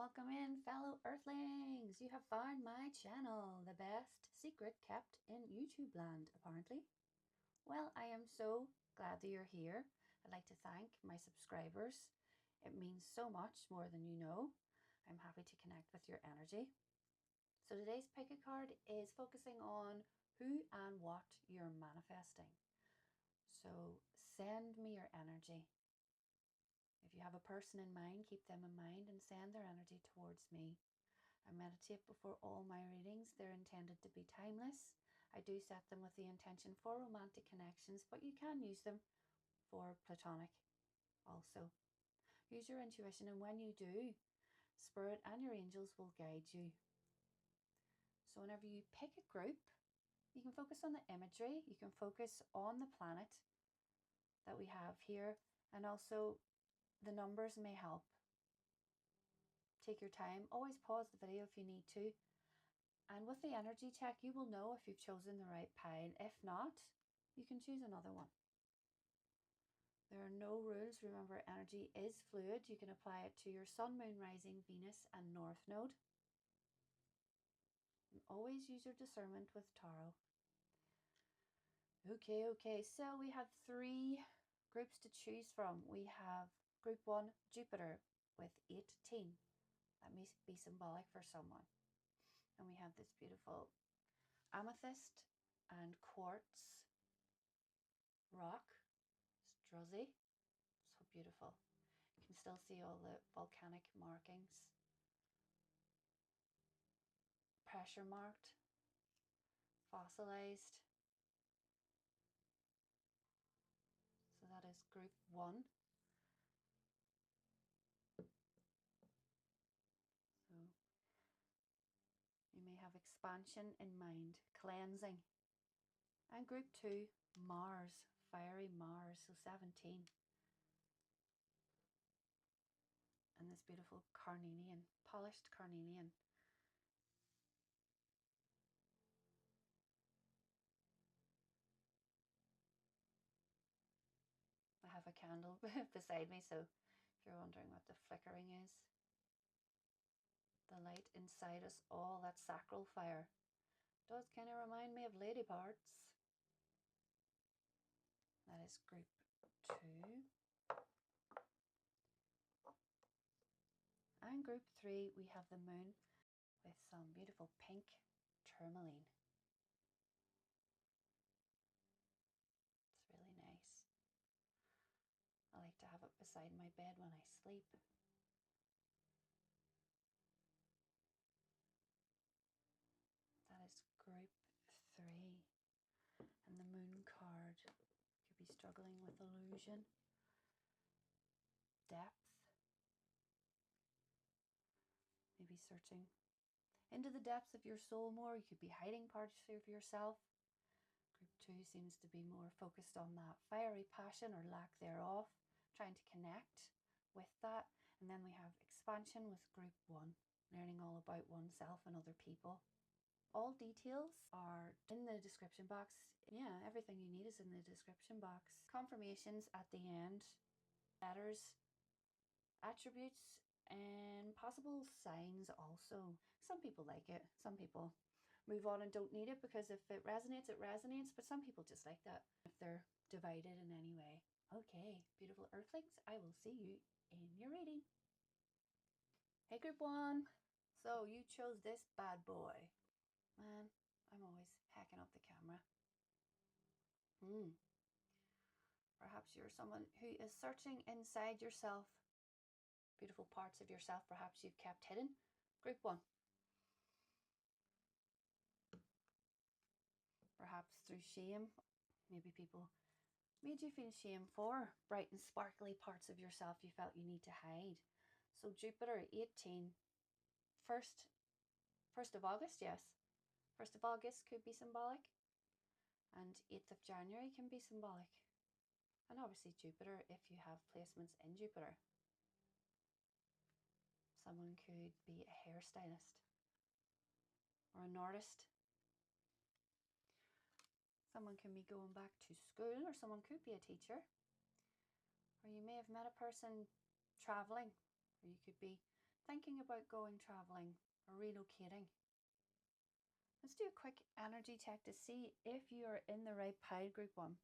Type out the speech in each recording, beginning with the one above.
Welcome in, fellow Earthlings. You have found my channel, the best secret kept in YouTube land, apparently. Well, I am so glad that you're here. I'd like to thank my subscribers. It means so much more than you know. I'm happy to connect with your energy. So today's Pickacard is focusing on who and what you're manifesting. So send me your energy. If you have a person in mind, keep them in mind and send their energy towards me. I meditate before all my readings. They're intended to be timeless. I do set them with the intention for romantic connections, but you can use them for platonic also. Use your intuition, and when you do, Spirit and your angels will guide you. So whenever you pick a group, you can focus on the imagery, you can focus on the planet that we have here, and also the numbers may help. Take your time. Always pause the video if you need to. And with the energy check, you will know if you've chosen the right pile. If not, you can choose another one. There are no rules. Remember, energy is fluid. You can apply it to your sun, moon, rising, Venus, and north node. And always use your discernment with tarot. Okay. So we have 3 groups to choose from. We have Group 1, Jupiter, with 18. That may be symbolic for someone. And we have this beautiful amethyst and quartz rock. It's Druzy. So beautiful. You can still see all the volcanic markings. Pressure marked. Fossilized. So that is Group 1. So you may have expansion in mind, cleansing. And Group 2, Mars, fiery Mars, so 17. And this beautiful Carnelian, polished Carnelian. I have a candle beside me, so if you're wondering what the flickering is. The light inside us, all that sacral fire. Does kind of remind me of lady parts. That is Group 2. And Group 3, we have the moon with some beautiful pink tourmaline. It's really nice. I like to have it beside my bed when I sleep. That is Group 3. And the moon card. Could be struggling with illusion. Depth. Maybe searching into the depths of your soul more. You could be hiding parts of yourself. Group 2 seems to be more focused on that fiery passion or lack thereof. Trying to connect with that. And then we have expansion with Group 1. Learning all about oneself and other people. All details are in the description box. Yeah, everything you need is in the description box. Confirmations at the end. Letters, attributes, and possible signs also. Some people like it. Some people move on and don't need it because if it resonates, it resonates. But some people just like that if they're divided in any way. Okay, beautiful Earthlings, I will see you in your reading. Hey, Group 1. So you chose this bad boy. Man, I'm always hacking up the camera. Perhaps you're someone who is searching inside yourself. Beautiful parts of yourself perhaps you've kept hidden. Group 1. Perhaps through shame. Maybe people made you feel shame for bright and sparkly parts of yourself you felt you need to hide. So Jupiter, 18. 1st of August, yes. 1st of August could be symbolic. And 8th of January can be symbolic. And obviously Jupiter if you have placements in Jupiter. Someone could be a hairstylist or an artist. Someone can be going back to school, or someone could be a teacher. Or you may have met a person traveling, or you could be thinking about going traveling or relocating. Let's do a quick energy check to see if you are in the right pile, group 1.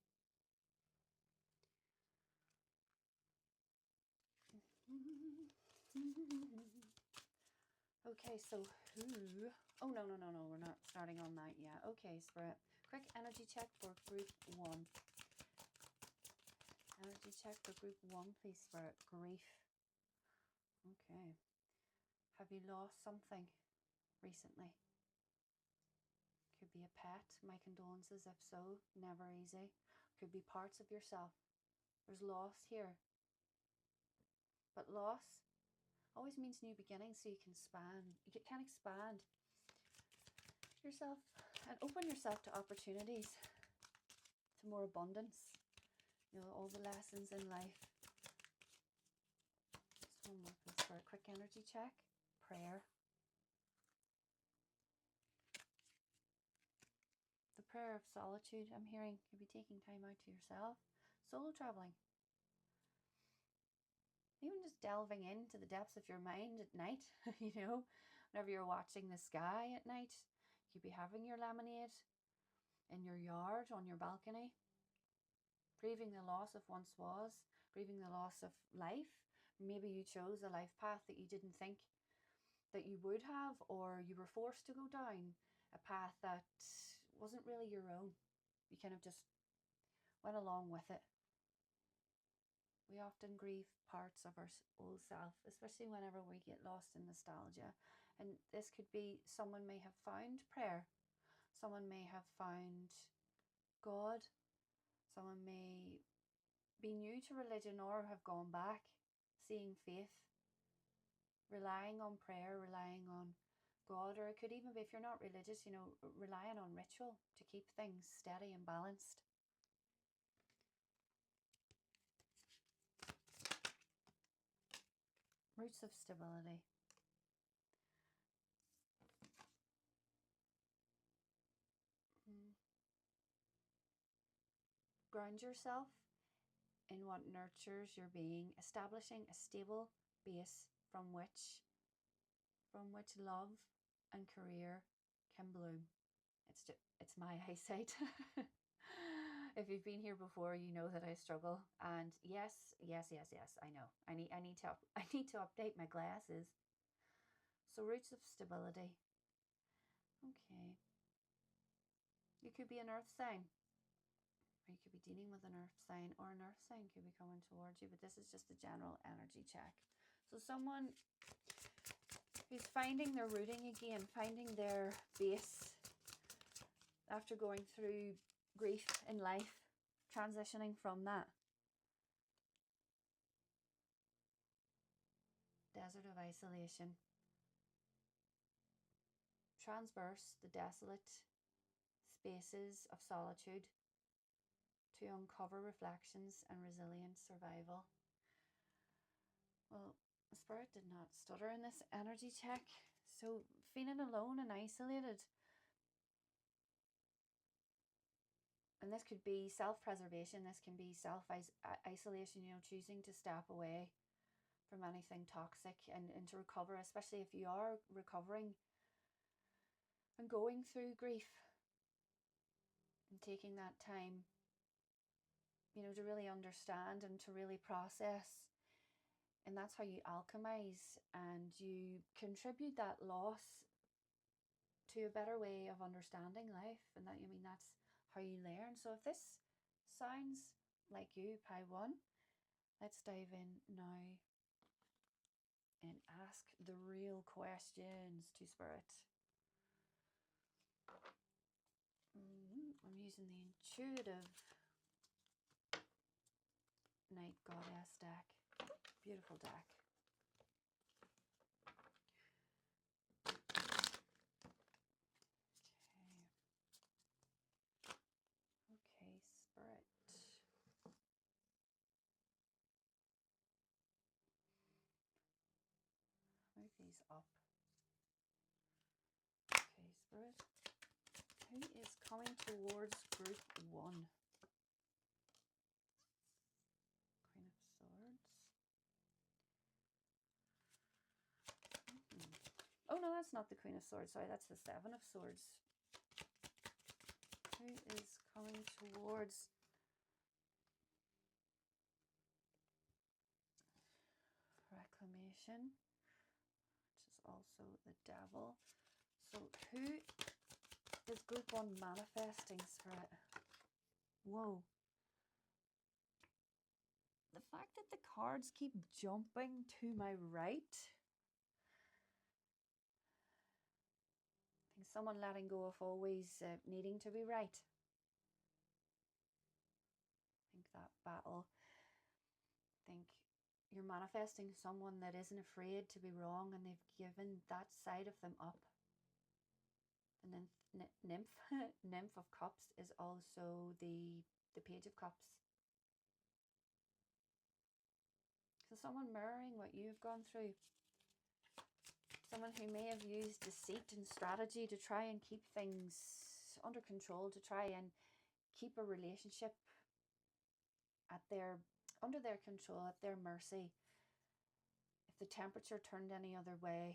Okay, so who? Oh, no, we're not starting on that yet. Okay, Spirit. Quick energy check for group 1. Energy check for group 1, please, Spirit. Grief. Okay. Have you lost something recently? Could be a pet. My condolences if so. Never easy. Could be parts of yourself. There's loss here. But loss always means new beginnings, so you can expand yourself and open yourself to opportunities, to more abundance. You know, all the lessons in life. Just one more please for a quick energy check. Prayer. The prayer of solitude, I'm hearing, could be taking time out to yourself. Solo traveling. Even just delving into the depths of your mind at night, you know, whenever you're watching the sky at night, you could be having your lemonade in your yard, on your balcony, grieving the loss of once was, grieving the loss of life. Maybe you chose a life path that you didn't think that you would have, or you were forced to go down a path that wasn't really your own. You kind of just went along with it. We often grieve parts of our old self, especially whenever we get lost in nostalgia. And this could be someone may have found prayer. Someone may have found God. Someone may be new to religion or have gone back, seeing faith, relying on prayer, relying on God. Or it could even be, if you're not religious, you know, relying on ritual to keep things steady and balanced. Roots of stability. Ground yourself in what nurtures your being, establishing a stable base from which love and career can bloom. It's my eyesight. If you've been here before, you know that I struggle. And yes, I know. I need to update my glasses. So roots of stability. Okay. You could be an earth sign. Or you could be dealing with an earth sign, or an earth sign could be coming towards you, but this is just a general energy check. So someone who's finding their rooting again, finding their base after going through grief in life, transitioning from that. Desert of isolation. Transverse the desolate spaces of solitude to uncover reflections and resilient survival. Well, Spirit did not stutter in this energy check. So feeling alone and isolated. And this could be self-preservation. This can be self-isolation, you know, choosing to step away from anything toxic and to recover, especially if you are recovering and going through grief. And taking that time, you know, to really understand and to really process. And that's how you alchemize and you contribute that loss to a better way of understanding life. And that, I mean, that's how you learn. So if this sounds like you, Pi 1, let's dive in now and ask the real questions to Spirit. I'm using the intuitive Night Goddess deck. Beautiful deck. Okay, Spirit. Move these up. Okay, Spirit. Who is coming towards group 1? Queen of Swords. no, that's not the Queen of Swords. Sorry, that's the Seven of Swords. Who is coming towards reclamation, which is also the Devil. So who is group 1 manifesting, Spirit? Whoa. The fact that the cards keep jumping to my right. I think someone letting go of always needing to be right. I think that battle. I think you're manifesting someone that isn't afraid to be wrong, and they've given that side of them up. The nymph of cups is also the Page of Cups. So someone mirroring what you've gone through. Someone who may have used deceit and strategy to try and keep things under control, to try and keep a relationship under their control, at their mercy. If the temperature turned any other way,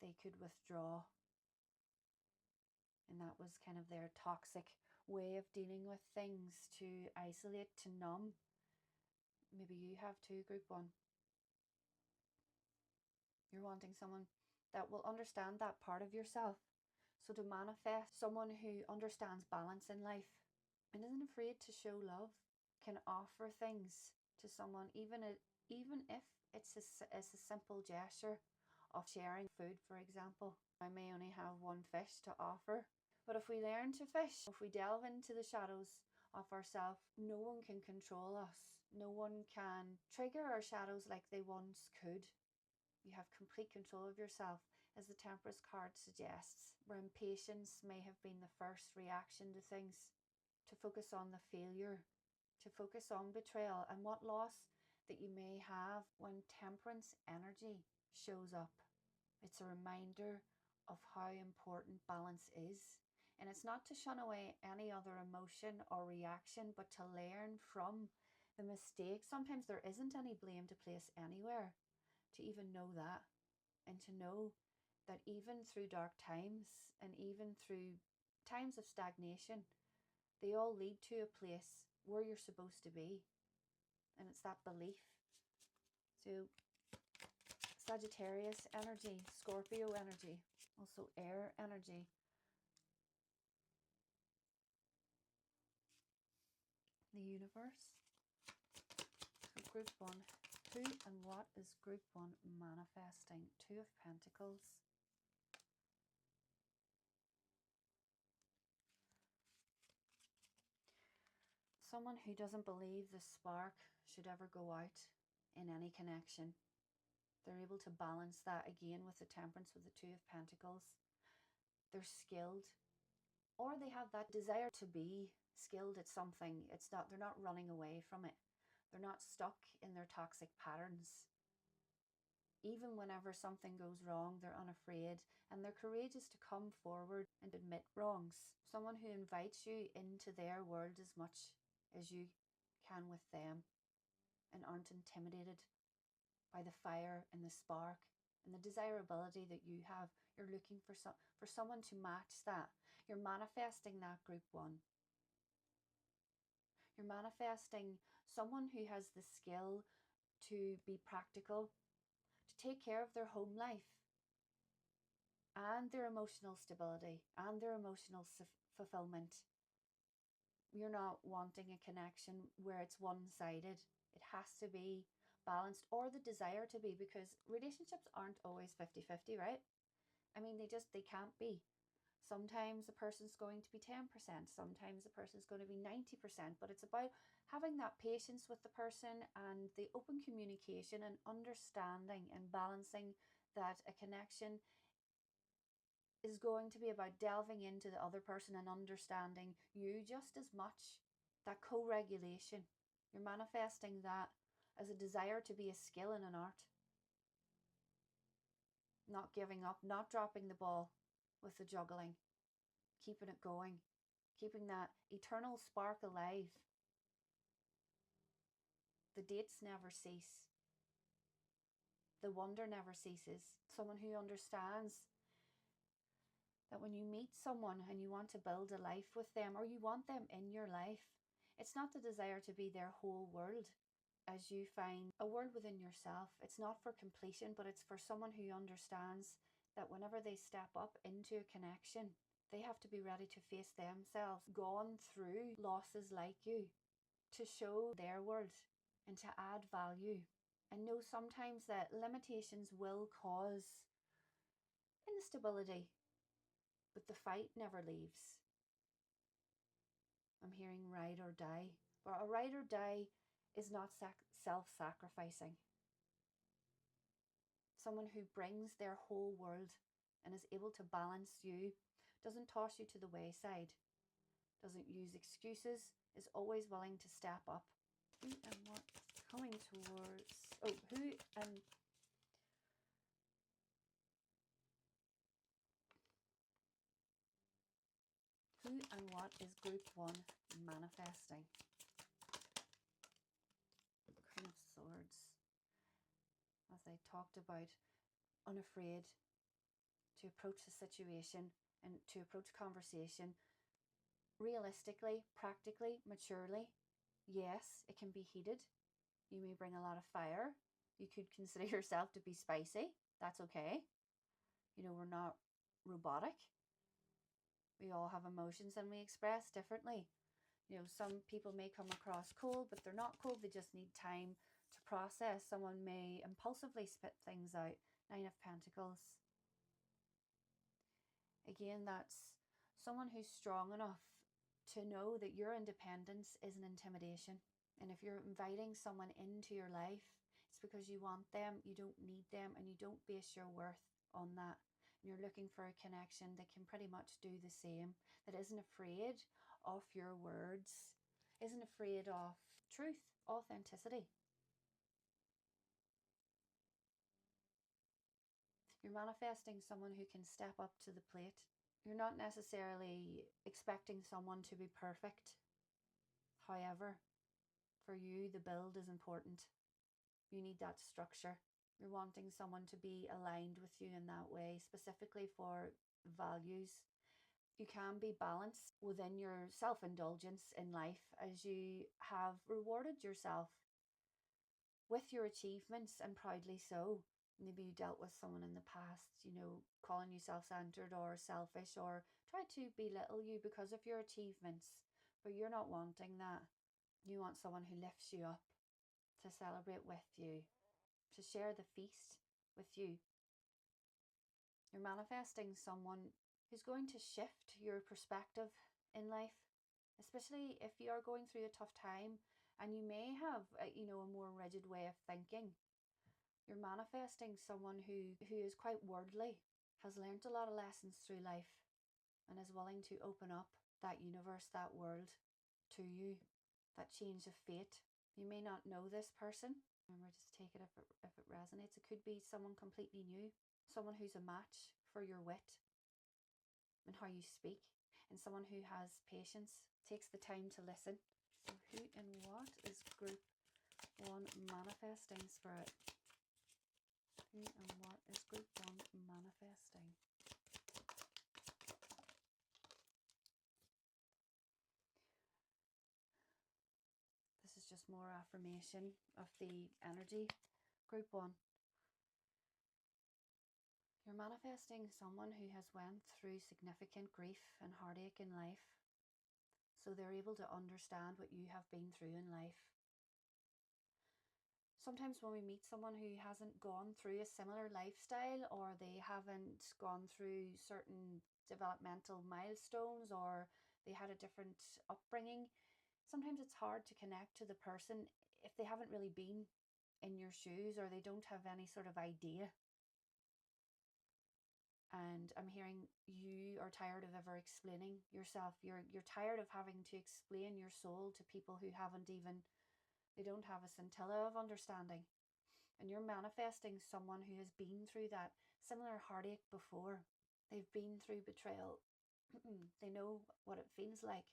they could withdraw. And that was kind of their toxic way of dealing with things, to isolate, to numb. Maybe you have too, group 1. You're wanting someone that will understand that part of yourself. So to manifest someone who understands balance in life and isn't afraid to show love, can offer things to someone, even if it's a simple gesture of sharing food, for example. I may only have one fish to offer, but if we learn to fish, if we delve into the shadows of ourselves, no one can control us. No one can trigger our shadows like they once could. You have complete control of yourself, as the Temperance card suggests, where impatience may have been the first reaction to things, to focus on the failure, to focus on betrayal and what loss that you may have when Temperance energy shows up. It's a reminder of how important balance is. And it's not to shun away any other emotion or reaction, but to learn from the mistake. Sometimes there isn't any blame to place anywhere. To even know that, and to know that even through dark times and even through times of stagnation, they all lead to a place where you're supposed to be. And it's that belief. So Sagittarius energy, Scorpio energy, also air energy. The universe. So group 1. Who and what is group 1 manifesting? 2 of Pentacles. Someone who doesn't believe the spark should ever go out in any connection. They're able to balance that again with the Temperance, with the 2 of Pentacles. They're skilled, or they have that desire to be skilled at something. They're not running away from it. They're not stuck in their toxic patterns. Even whenever something goes wrong, they're unafraid, and they're courageous to come forward and admit wrongs. Someone who invites you into their world as much as you can with them, and aren't intimidated by the fire and the spark and the desirability that you have. You're looking for someone to match that. You're manifesting that group 1. You're manifesting someone who has the skill to be practical, to take care of their home life and their emotional stability and their emotional fulfillment. You're not wanting a connection where it's one-sided. It has to be balanced, or the desire to be, because relationships aren't always 50-50, right? I mean, they can't be. Sometimes a person's going to be 10%, sometimes a person's going to be 90%, but it's about having that patience with the person and the open communication and understanding and balancing that a connection is going to be about delving into the other person and understanding you just as much. That co-regulation. You're manifesting that as a desire to be a skill in an art. Not giving up, not dropping the ball with the juggling. Keeping it going. Keeping that eternal spark alive. The dates never cease. the wonder never ceases. Someone who understands that when you meet someone and you want to build a life with them, or you want them in your life, it's not the desire to be their whole world as you find a world within yourself. It's not for completion, but it's for someone who understands that whenever they step up into a connection, they have to be ready to face themselves, gone through losses like you, to show their world and to add value. And know sometimes that limitations will cause instability, but the fight never leaves. I'm hearing ride or die, but a ride or die is not self-sacrificing. Someone who brings their whole world and is able to balance you, doesn't toss you to the wayside, doesn't use excuses, is always willing to step up. Who and what is coming towards, who and what is group 1 manifesting? Queen of Swords. As I talked about, unafraid to approach the situation and to approach conversation realistically, practically, maturely. Yes, it can be heated. You may bring a lot of fire. You could consider yourself to be spicy. That's okay. You know, we're not robotic. We all have emotions and we express differently. You know, some people may come across cold, but they're not cold. They just need time to process. Someone may impulsively spit things out. 9 of Pentacles. Again, that's someone who's strong enough to know that your independence isn't intimidation. And if you're inviting someone into your life, it's because you want them, you don't need them, and you don't base your worth on that. And you're looking for a connection that can pretty much do the same, that isn't afraid of your words, isn't afraid of truth, authenticity. You're manifesting someone who can step up to the plate. You're not necessarily expecting someone to be perfect. However, for you, the build is important. You need that structure. You're wanting someone to be aligned with you in that way, specifically for values. You can be balanced within your self-indulgence in life as you have rewarded yourself with your achievements, and proudly so. Maybe you dealt with someone in the past, you know, calling you self-centered or selfish, or try to belittle you because of your achievements, but you're not wanting that. You want someone who lifts you up, to celebrate with you, to share the feast with you. You're manifesting someone who's going to shift your perspective in life, especially if you are going through a tough time and you may have a more rigid way of thinking. You're manifesting someone who is quite worldly, has learnt a lot of lessons through life, and is willing to open up that universe, that world to you, that change of fate. You may not know this person. Remember, just take it if it resonates. It could be someone completely new, someone who's a match for your wit and how you speak, and someone who has patience, takes the time to listen. So who and what is group 1 manifesting, Spirit? Who and what is group 1 manifesting? This is just more affirmation of the energy. Group 1. You're manifesting someone who has went through significant grief and heartache in life, so they're able to understand what you have been through in life. Sometimes when we meet someone who hasn't gone through a similar lifestyle, or they haven't gone through certain developmental milestones, or they had a different upbringing, sometimes it's hard to connect to the person if they haven't really been in your shoes, or they don't have any sort of idea. And I'm hearing you are tired of ever explaining yourself. You're tired of having to explain your soul to people who they don't have a scintilla of understanding. And you're manifesting someone who has been through that similar heartache before. They've been through betrayal. They know what it feels like.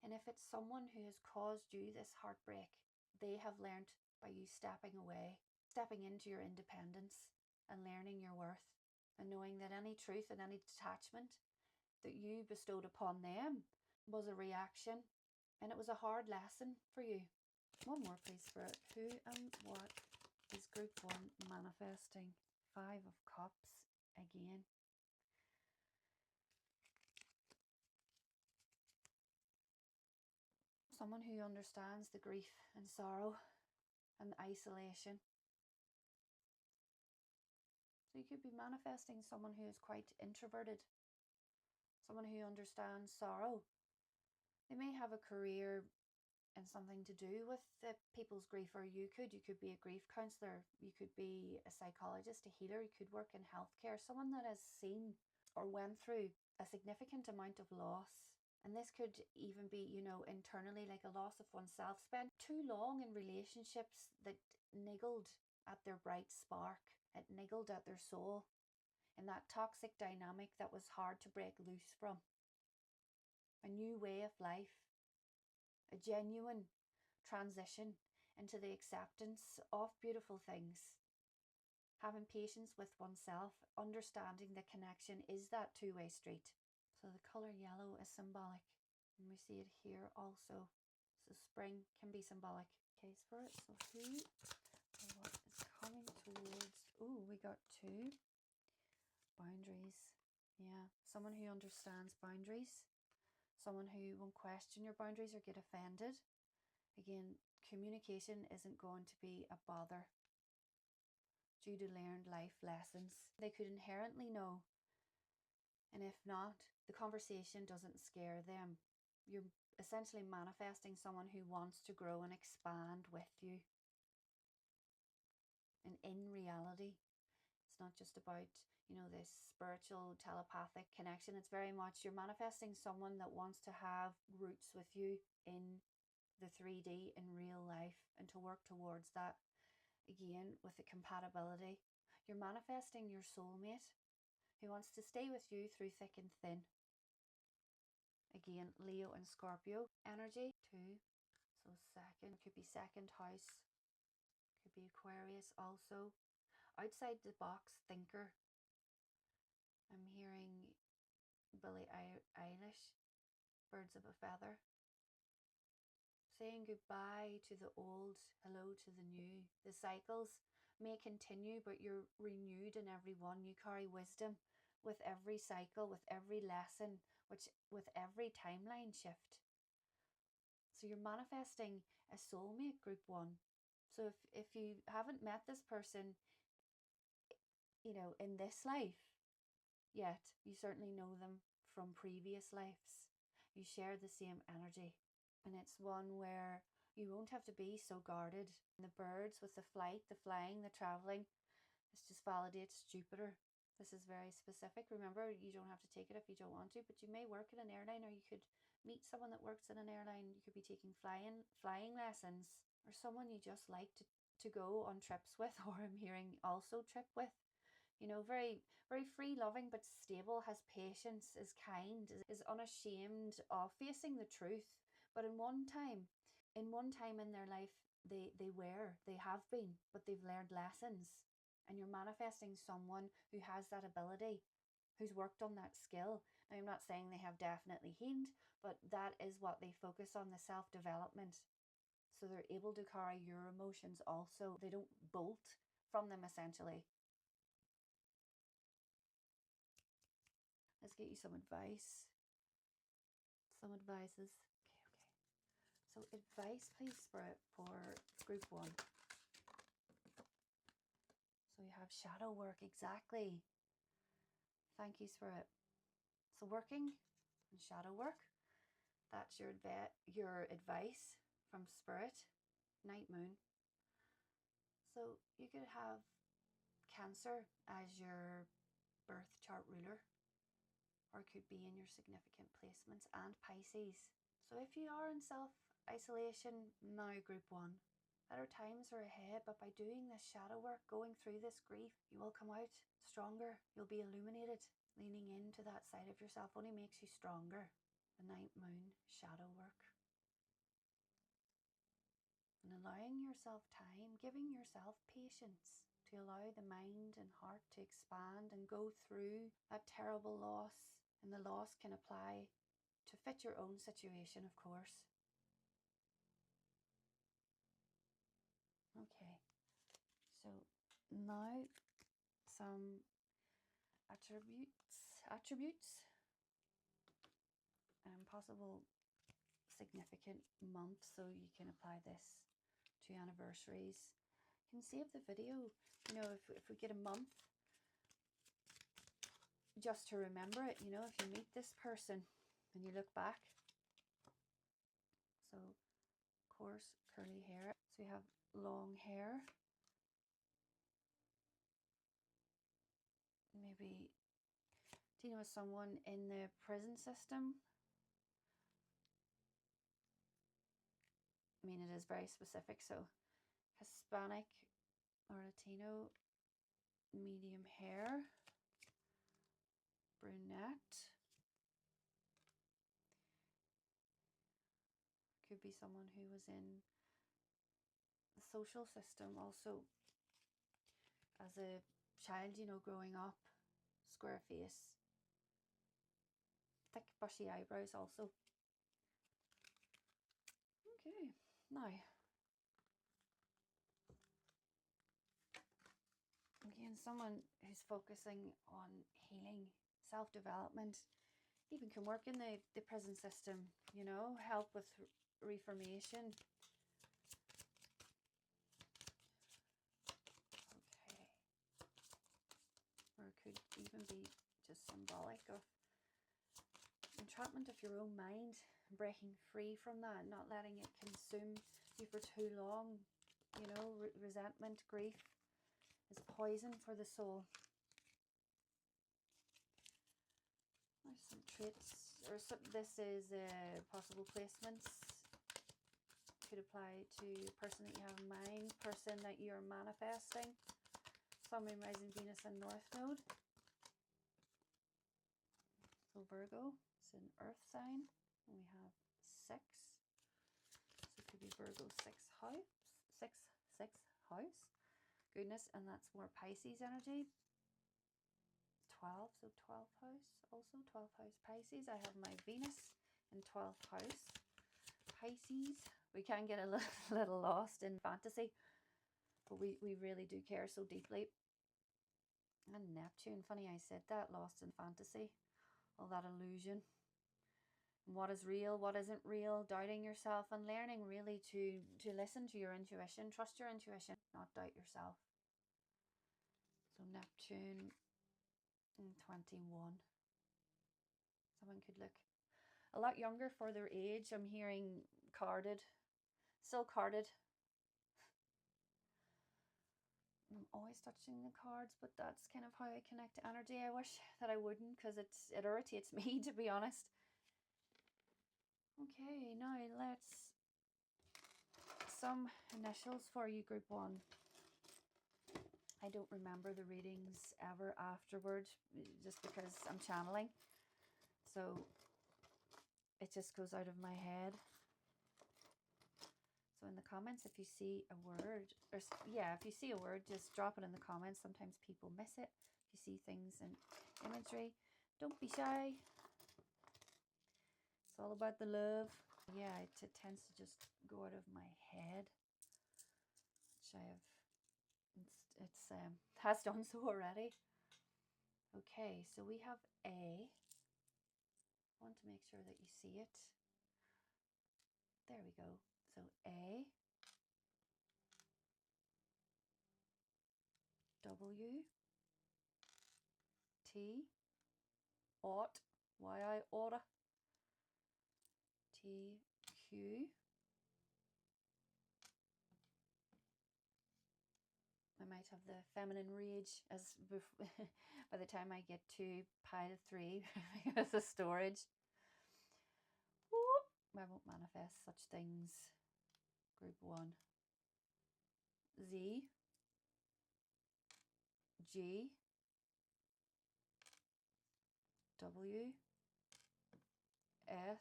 And if it's someone who has caused you this heartbreak, they have learnt by you stepping away stepping into your independence and learning your worth, and knowing that any truth and any detachment that you bestowed upon them was a reaction, and it was a hard lesson for you. One more, please, Spirit. Who and what is group 1 manifesting? 5 of Cups again. Someone who understands the grief and sorrow and isolation. So you could be manifesting someone who is quite introverted, someone who understands sorrow. They may have a career and something to do with the people's grief, or you could be a grief counsellor, you could be a psychologist, a healer, you could work in healthcare, someone that has seen or went through a significant amount of loss. And this could even be, you know, internally, like a loss of oneself, spent too long in relationships that niggled at their bright spark, it niggled at their soul, in that toxic dynamic that was hard to break loose from. A new way of life, a genuine transition into the acceptance of beautiful things. Having patience with oneself, understanding the connection is that two-way street. So the colour yellow is symbolic, and we see it here also. So spring can be symbolic. Okay, Spirit, so who or what is coming towards... Ooh, we got 2. Boundaries. Yeah, someone who understands boundaries. Someone who won't question your boundaries or get offended. Again, communication isn't going to be a bother due to learned life lessons. They could inherently know. And if not, the conversation doesn't scare them. You're essentially manifesting someone who wants to grow and expand with you. And in reality, it's not just about, you know, this spiritual telepathic connection. It's very much you're manifesting someone that wants to have roots with you in the 3D in real life, and to work towards that. Again, with the compatibility, you're manifesting your soulmate who wants to stay with you through thick and thin. Again, Leo and Scorpio energy. 2. So second, could be second house. Could be Aquarius also. Outside the box thinker. I'm hearing Billie Eilish, Birds of a Feather. Saying goodbye to the old, hello to the new. The cycles may continue, but you're renewed in every one. You carry wisdom with every cycle, with every lesson, with every timeline shift. So you're manifesting a soulmate, group 1. So if you haven't met this person, you know, in this life yet, you certainly know them from previous lives. You share the same energy, and it's one where you won't have to be so guarded. And the birds with the flight, the flying, the traveling, this just validates Jupiter. This is very specific. Remember, you don't have to take it if you don't want to, but you may work in an airline, or you could meet someone that works in an airline. You could be taking flying lessons, or someone you just like to go on trips with, or I'm hearing also trip with. You know, very, very free loving, but stable, has patience, is kind, is unashamed of facing the truth. But in one time in their life, they have been, but they've learned lessons. And you're manifesting someone who has that ability, who's worked on that skill. Now, I'm not saying they have definitely healed, but that is what they focus on, the self-development. So they're able to carry your emotions also. They don't bolt from them, essentially. Let's get you some advice. Some advices. Okay. So advice, please, Spirit, for group 1. So you have shadow work, exactly. Thank you, Spirit. So working and shadow work, that's your advice from Spirit, night moon. So you could have Cancer as your birth chart ruler, or it could be in your significant placements, and Pisces. So if you are in self-isolation now, group 1, better times are ahead, but by doing this shadow work, going through this grief, you will come out stronger. You'll be illuminated. Leaning into that side of yourself only makes you stronger. The night moon shadow work. and allowing yourself time, giving yourself patience to allow the mind and heart to expand and go through that terrible loss. And the loss can apply to fit your own situation, of course. Okay, so now some attributes and possible significant months, so you can apply this to anniversaries. You can save the video, you know, if we get a month, just to remember it, you know, if you meet this person and you look back. So coarse curly hair, so we have long hair, maybe dealing with someone in the prison system. I mean, it is very specific, so Hispanic or Latino, medium hair, brunette. Could be someone who was in the social system also as a child, you know, growing up. Square face, thick bushy eyebrows also. Okay, now again, someone who's focusing on healing, self-development, even can work in the prison system, you know, help with reformation. Okay, or it could even be just symbolic of entrapment of your own mind, breaking free from that, not letting it consume you for too long. You know, resentment, grief is poison for the soul. There's some traits, or some, this is possible placements. Could apply to a person that you have in mind, person that you're manifesting. Sun, Moon, Rising, Venus and North Node. So Virgo, it's an earth sign, and we have 6. So it could be Virgo 6th house, 6th house. Goodness, and that's more Pisces energy. 12, so 12th house, also 12th house Pisces. I have my Venus in 12th house Pisces. We can get a little lost in fantasy, but we really do care so deeply. And Neptune, funny I said that, lost in fantasy, all that illusion. What is real, what isn't real, doubting yourself, and learning really to listen to your intuition, trust your intuition, not doubt yourself. So Neptune in 21. Someone could look a lot younger for their age. I'm hearing carded, still carded. I'm always touching the cards, but that's kind of how I connect to energy. I wish that I wouldn't, because it irritates me, to be honest. Okay, now let's some initials for you, group 1. I don't remember the readings ever afterward, just because I'm channeling, so it just goes out of my head. So in the comments, if you see a word, or yeah, if you see a word, just drop it in the comments. Sometimes people miss it. If you see things in imagery, don't be shy. It's all about the love. Yeah, it tends to just go out of my head, which I have, it's has done so already. Okay, so we have A. I want to make sure that you see it. There we go. So A, W, T, ought, Y-I, oughta, T, Q, I might have the feminine rage as by the time I get to pile 3 because of storage. Whoop, I won't manifest such things. Group 1. Z, G, W, S.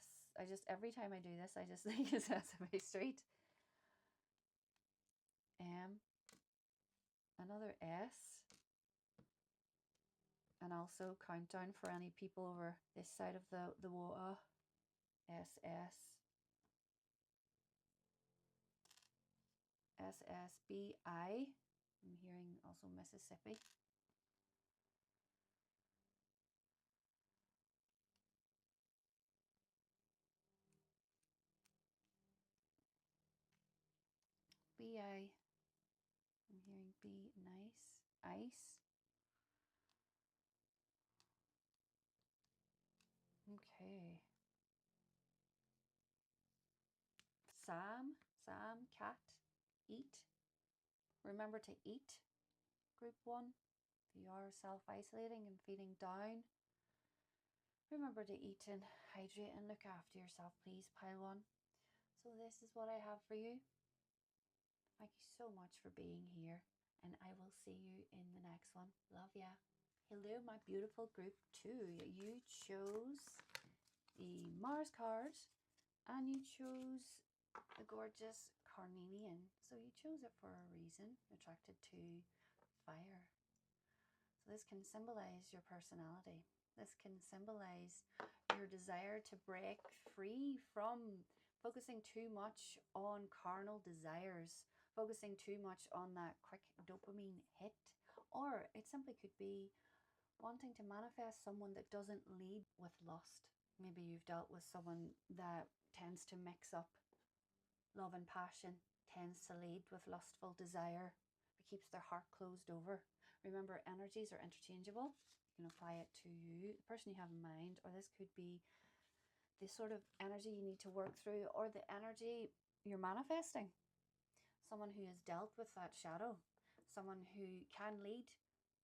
Every time I do this, I just think it's Sesame Street. M, another S, and also countdown for any people over this side of the water. SS, SSBI. I'm hearing also Mississippi. BI. I'm hearing B, nice. Ice. Okay. Sam, cat, eat. Remember to eat, group 1. If you are self-isolating and feeling down, remember to eat and hydrate and look after yourself, please, pile 1. So this is what I have for you. Thank you so much for being here, and I will see you in the next one. Love ya. Hello, my beautiful group 2. You chose the Mars card, and you chose the gorgeous Carnelian. So you chose it for a reason, attracted to fire. So this can symbolize your personality. This can symbolize your desire to break free from focusing too much on carnal desires, focusing too much on that quick dopamine hit. Or it simply could be wanting to manifest someone that doesn't lead with lust. Maybe you've dealt with someone that tends to mix up love and passion, tends to lead with lustful desire, but keeps their heart closed over. Remember, energies are interchangeable. You can apply it to you, the person you have in mind, or this could be the sort of energy you need to work through, or the energy you're manifesting. Someone who has dealt with that shadow, someone who can lead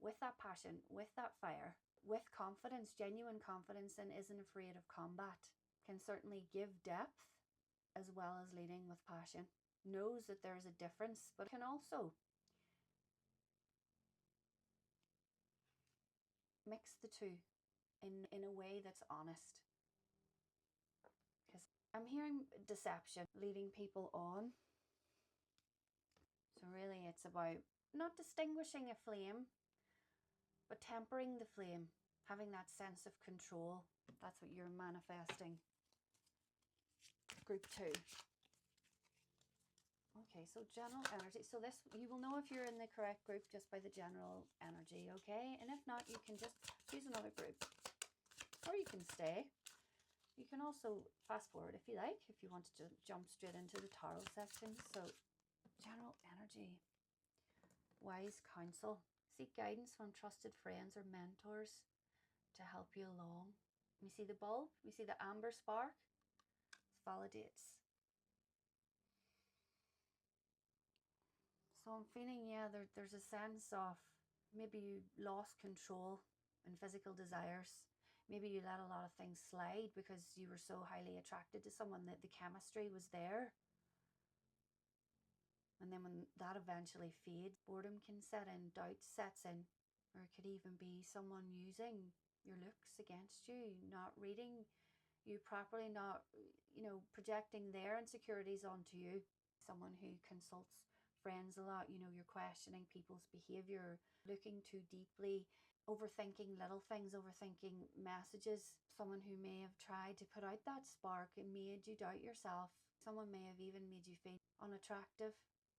with that passion, with that fire, with confidence, genuine confidence, and isn't afraid of combat, can certainly give depth as well as leading with passion, knows that there's a difference, but can also mix the two in a way that's honest. Because I'm hearing deception, leading people on. So really it's about not distinguishing a flame, but tempering the flame, having that sense of control. That's what you're manifesting. Group 2. Okay, so general energy. So this, you will know if you're in the correct group just by the general energy, okay? And if not, you can just choose another group. Or you can stay. You can also fast forward if you like, if you want to jump straight into the tarot section. So, general energy. Wise counsel. Seek guidance from trusted friends or mentors to help you along. We see the bulb, we see the amber spark. It validates. So I'm feeling, yeah, there's a sense of maybe you lost control in physical desires. Maybe you let a lot of things slide because you were so highly attracted to someone that the chemistry was there. And then when that eventually fades, boredom can set in, doubt sets in, or it could even be someone using your looks against you, not reading you properly, not, projecting their insecurities onto you. Someone who consults friends a lot, you're questioning people's behavior, looking too deeply, overthinking little things, overthinking messages. Someone who may have tried to put out that spark and made you doubt yourself. Someone may have even made you feel unattractive.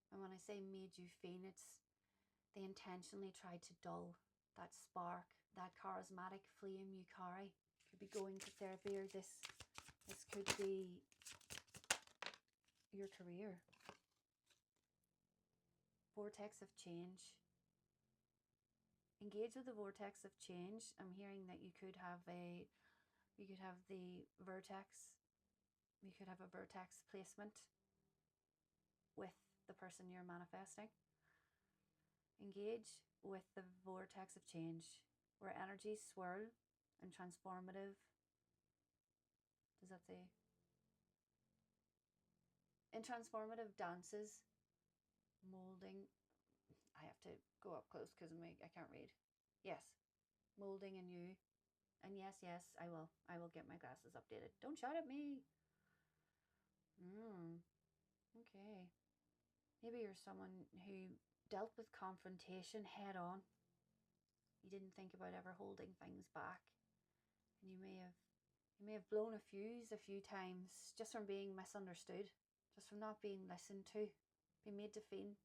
And when I say made you feel, it's they intentionally tried to dull that spark, that charismatic flame you carry. Could be going to therapy, or this could be your career. Vortex of change. Engage with the vortex of change. I'm hearing that you could have the vertex. You could have a vertex placement with the person you're manifesting. Engage with the vortex of change, where energies swirl and transformative. Does that say? In transformative dances, molding. I have to go up close because I can't read. Yes, molding anew. And yes, I will get my glasses updated. Don't shout at me. Okay. Maybe you're someone who dealt with confrontation head on. You didn't think about ever holding things back. And you may have blown a fuse a few times just from being misunderstood, just from not being listened to, being made to feel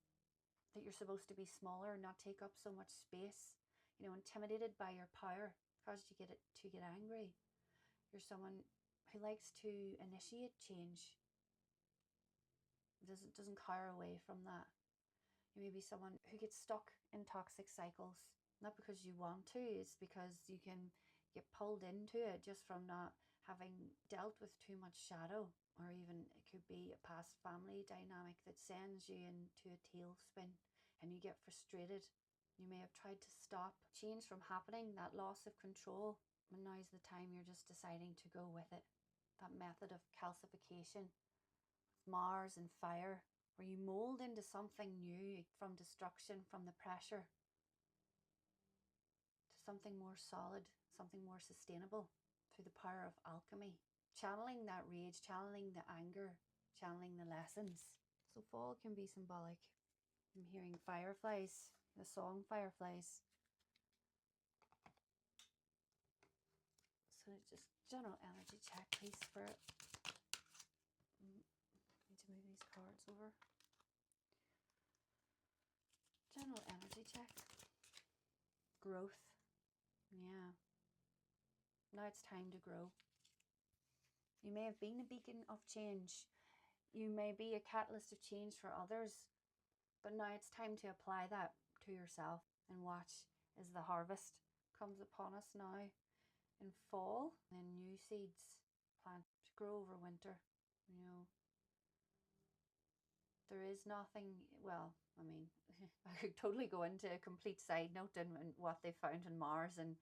that you're supposed to be smaller and not take up so much space, you know, intimidated by your power, caused you to get angry. You're someone who likes to initiate change, doesn't cower away from that. You may be someone who gets stuck in toxic cycles, not because you want to, it's because you can get pulled into it just from not having dealt with too much shadow, or even it could be a past family dynamic that sends you into a tailspin and you get frustrated. You may have tried to stop change from happening, that loss of control, and now's the time you're just deciding to go with it. That method of calcification, Mars and fire, where you mold into something new from destruction, from the pressure, to something more solid, something more sustainable through the power of alchemy. Channeling that rage, channeling the anger, channeling the lessons. So fall can be symbolic. I'm hearing fireflies, the song Fireflies. So just general energy check, please, Spirit. Need to move these cards over. General energy check. Growth. Yeah. Now it's time to grow. You may have been a beacon of change. You may be a catalyst of change for others. But now it's time to apply that to yourself and watch as the harvest comes upon us now in fall. And new seeds plant to grow over winter. You know, there is nothing, well, I mean, I could totally go into a complete side note and what they found in Mars, and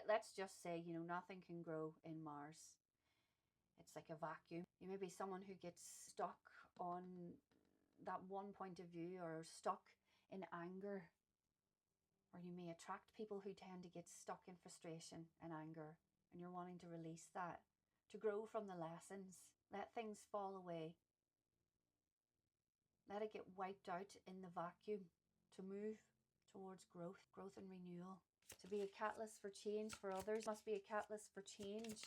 let's just say, you know, nothing can grow in Mars. It's like a vacuum. You may be someone who gets stuck on that one point of view, or stuck in anger, or you may attract people who tend to get stuck in frustration and anger, and you're wanting to release that, to grow from the lessons, let things fall away. Let it get wiped out in the vacuum, to move towards growth and renewal. To be a catalyst for change for others must be a catalyst for change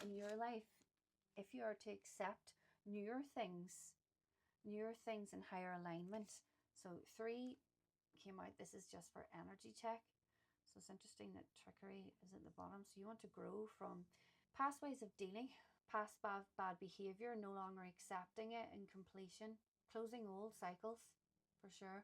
in your life. If you are to accept newer things in higher alignment. So 3 came out. This is just for energy check. So it's interesting that trickery is at the bottom. So you want to grow from past ways of dealing, past bad behavior, no longer accepting it in completion. Closing old cycles, for sure.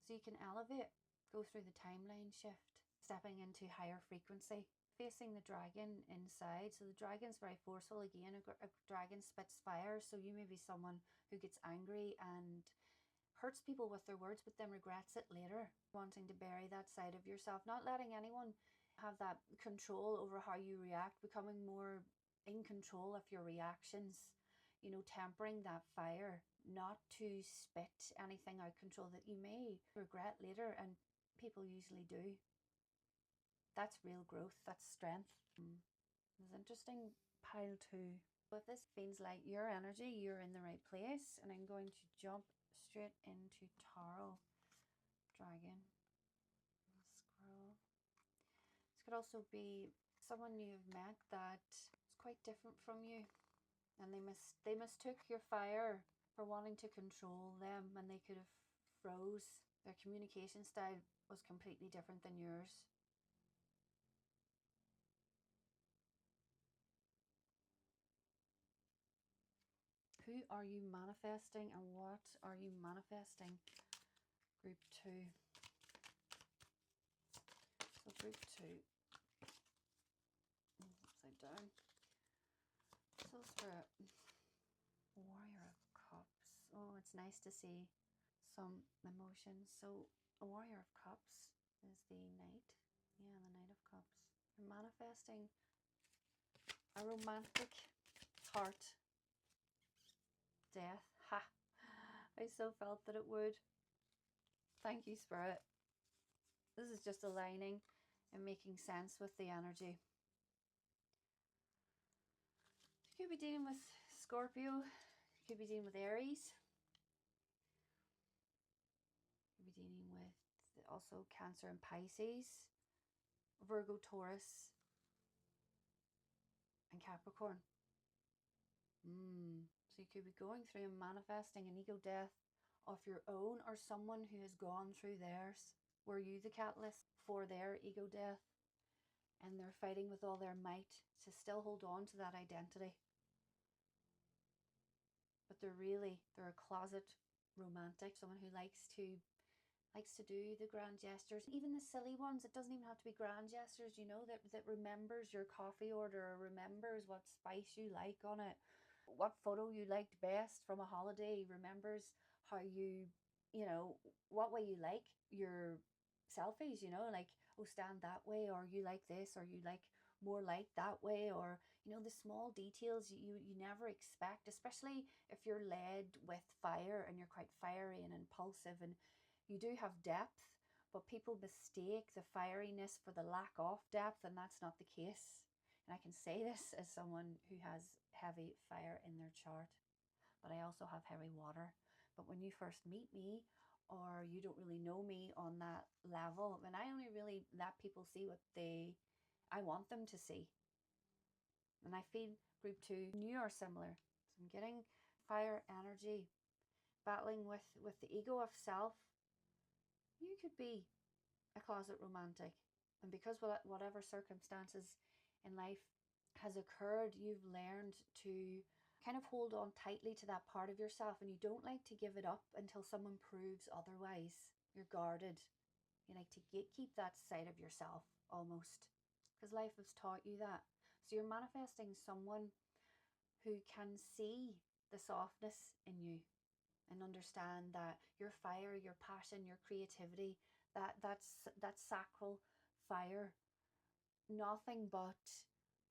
So you can elevate, go through the timeline shift, stepping into higher frequency, facing the dragon inside. So the dragon's very forceful. Again, a dragon spits fire. So you may be someone who gets angry and hurts people with their words, but then regrets it later. Wanting to bury that side of yourself, not letting anyone have that control over how you react, becoming more in control of your reactions. You know, tempering that fire, not to spit anything out control that you may regret later, and people usually do. That's real growth, that's strength. It's interesting, pile 2. But this feels like your energy, you're in the right place, and I'm going to jump straight into Tarot. Dragon. Scroll. This could also be someone you've met that is quite different from you, and they mistook your fire for wanting to control them, and they could have froze. Their communication style was completely different than yours. Who are you manifesting, and what are you manifesting? Group 2. So group 2. Upside down. So Spirit. Warrior of Cups. Oh, it's nice to see some emotions. So a Warrior of Cups is the Knight. Yeah, the Knight of Cups. You're manifesting a romantic heart. Death. Ha! I so felt that it would. Thank you, Spirit. This is just aligning and making sense with the energy. You could be dealing with Scorpio. You could be dealing with Aries. also Cancer and Pisces, Virgo, Taurus, and Capricorn. So you could be going through and manifesting an ego death of your own, or someone who has gone through theirs. Were you the catalyst for their ego death? And they're fighting with all their might to still hold on to that identity. But they're a closet romantic, someone who likes to do the grand gestures, even the silly ones. It doesn't even have to be grand gestures, you know, that remembers your coffee order, or remembers what spice you like on it, what photo you liked best from a holiday, remembers how you know, what way you like your selfies, you know, like, oh, stand that way, or you like this, or you like more light that way, or, you know, the small details you never expect, especially if you're led with fire and you're quite fiery and impulsive, and you do have depth, but people mistake the fieriness for the lack of depth, and that's not the case. And I can say this as someone who has heavy fire in their chart, but I also have heavy water. But when you first meet me, or you don't really know me on that level, and I only really let people see what I want them to see. And I feel group 2 and you are similar. So I'm getting fire energy, battling with the ego of self. You could be a closet romantic, and because whatever circumstances in life has occurred, you've learned to kind of hold on tightly to that part of yourself, and you don't like to give it up until someone proves otherwise. You're guarded. You like to gatekeep that side of yourself almost, because life has taught you that. So you're manifesting someone who can see the softness in you and understand that your fire, your passion, your creativity, that's sacral fire, nothing but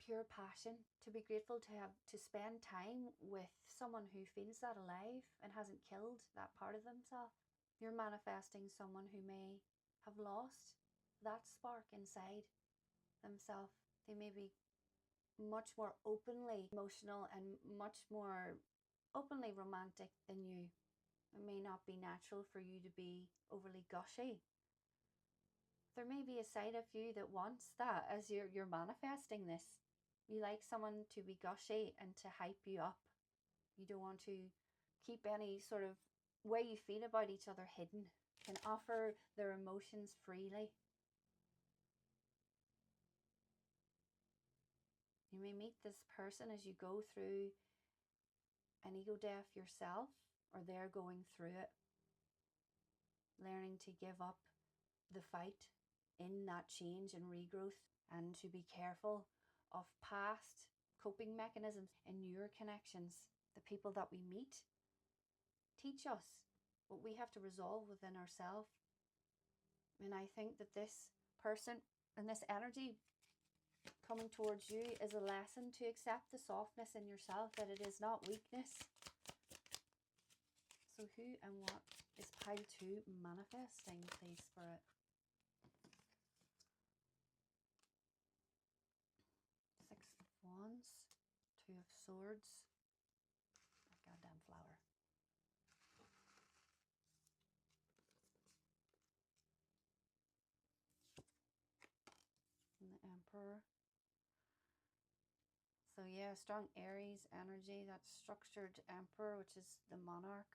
pure passion, to be grateful to spend time with someone who feels that alive and hasn't killed that part of themselves. You're manifesting someone who may have lost that spark inside themselves. They may be much more openly emotional and much more openly romantic than you. It may not be natural for you to be overly gushy. There may be a side of you that wants that as you're manifesting this. You like someone to be gushy and to hype you up. You don't want to keep any sort of way you feel about each other hidden. Can offer their emotions freely. You may meet this person as you go through an ego death yourself, or they're going through it, learning to give up the fight in that change and regrowth, and to be careful of past coping mechanisms in your connections. The people that we meet teach us what we have to resolve within ourselves. And I think that this person and this energy coming towards you is a lesson to accept the softness in yourself, that it is not weakness. So who and what is pile 2 manifesting, please, Spirit? Six of Wands, 2 of Swords, a goddamn flower. And the Emperor. So yeah, strong Aries energy, that structured Emperor, which is the monarch.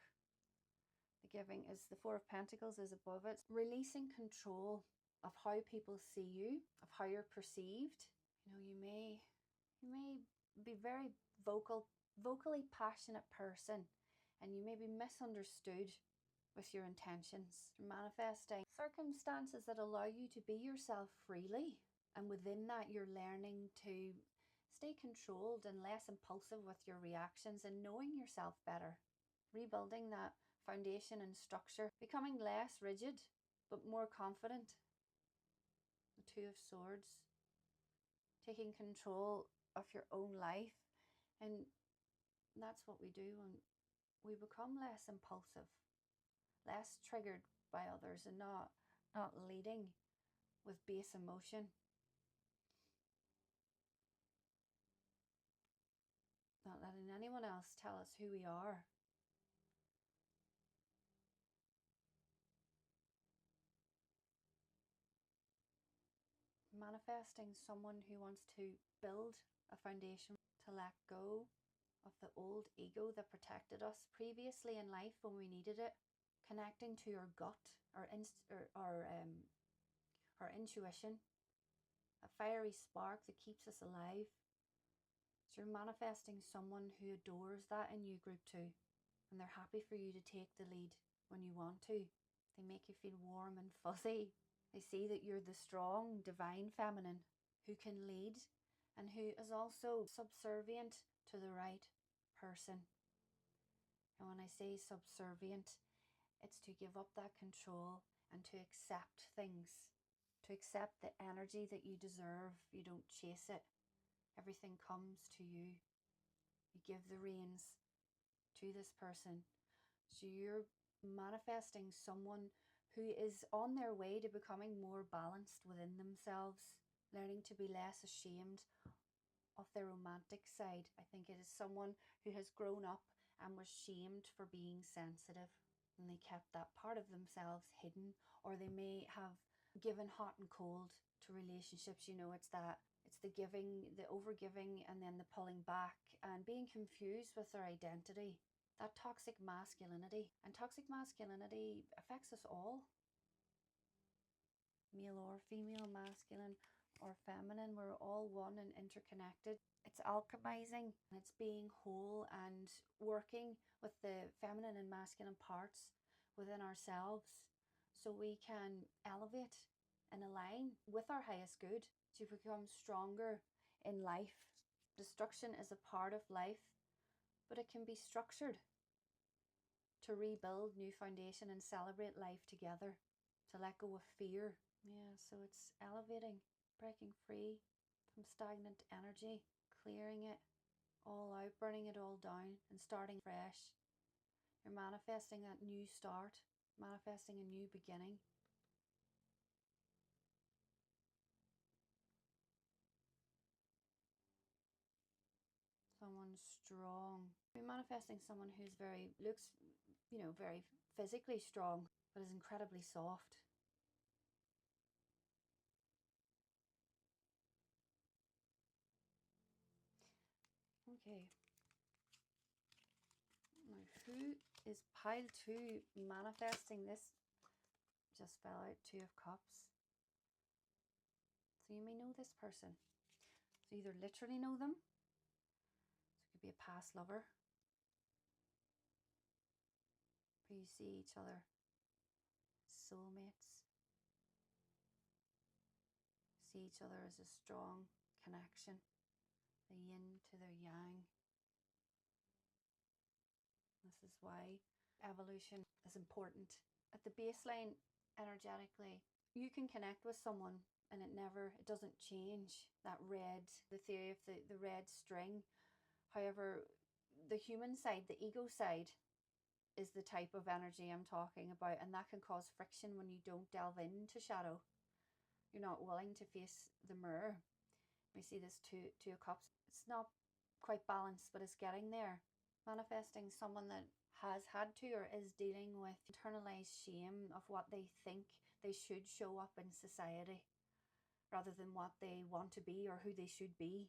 The giving is the 4 of Pentacles is above it. Releasing control of how people see you, of how you're perceived. You know, you may be very vocally passionate person, and you may be misunderstood with your intentions. You're manifesting circumstances that allow you to be yourself freely, and within that you're learning to stay controlled and less impulsive with your reactions, and knowing yourself better, rebuilding that foundation and structure, becoming less rigid but more confident. The 2 of Swords, taking control of your own life. And that's what we do when we become less impulsive, less triggered by others, and not leading with base emotion, not letting anyone else tell us who we are. manifesting someone who wants to build a foundation to let go of the old ego that protected us previously in life when we needed it, connecting to your gut, our intuition, a fiery spark that keeps us alive. So you're manifesting someone who adores that in you, group 2, and they're happy for you to take the lead when you want to. They make you feel warm and fuzzy. They see that you're the strong, divine feminine who can lead and who is also subservient to the right person. And when I say subservient, it's to give up that control and to accept things, to accept the energy that you deserve. You don't chase it. Everything comes to you. You give the reins to this person. So you're manifesting someone who is on their way to becoming more balanced within themselves, learning to be less ashamed of their romantic side. I think it is someone who has grown up and was shamed for being sensitive, and they kept that part of themselves hidden, or they may have given hot and cold to relationships. You know, it's the giving, the overgiving, and then the pulling back and being confused with their identity. That toxic masculinity. And toxic masculinity affects us all. Male or female, masculine or feminine, we're all one and interconnected. It's alchemizing, and it's being whole and working with the feminine and masculine parts within ourselves so we can elevate and align with our highest good to become stronger in life. Destruction is a part of life, but it can be structured to rebuild new foundation and celebrate life together, to let go of fear. Yeah, so it's elevating, breaking free from stagnant energy, clearing it all out, burning it all down and starting fresh. You're manifesting that new start, manifesting a new beginning. Someone strong. You're manifesting someone who's looks, very physically strong, but is incredibly soft. Okay. Now, who is pile 2 manifesting this? Just fell out 2 of Cups. So you may know this person. So you either literally know them, so it could be a past lover, or you see each other, soulmates, see each other as a strong connection, the yin to their yang. This is why evolution is important. At the baseline, energetically, you can connect with someone and it doesn't change. That red, the theory of the red string. However, the human side, the ego side, is the type of energy I'm talking about, and that can cause friction when you don't delve into shadow. You're not willing to face the mirror. We see this two of Cups. It's not quite balanced, but it's getting there. Manifesting someone that has had to or is dealing with internalized shame of what they think they should show up in society rather than what they want to be or who they should be.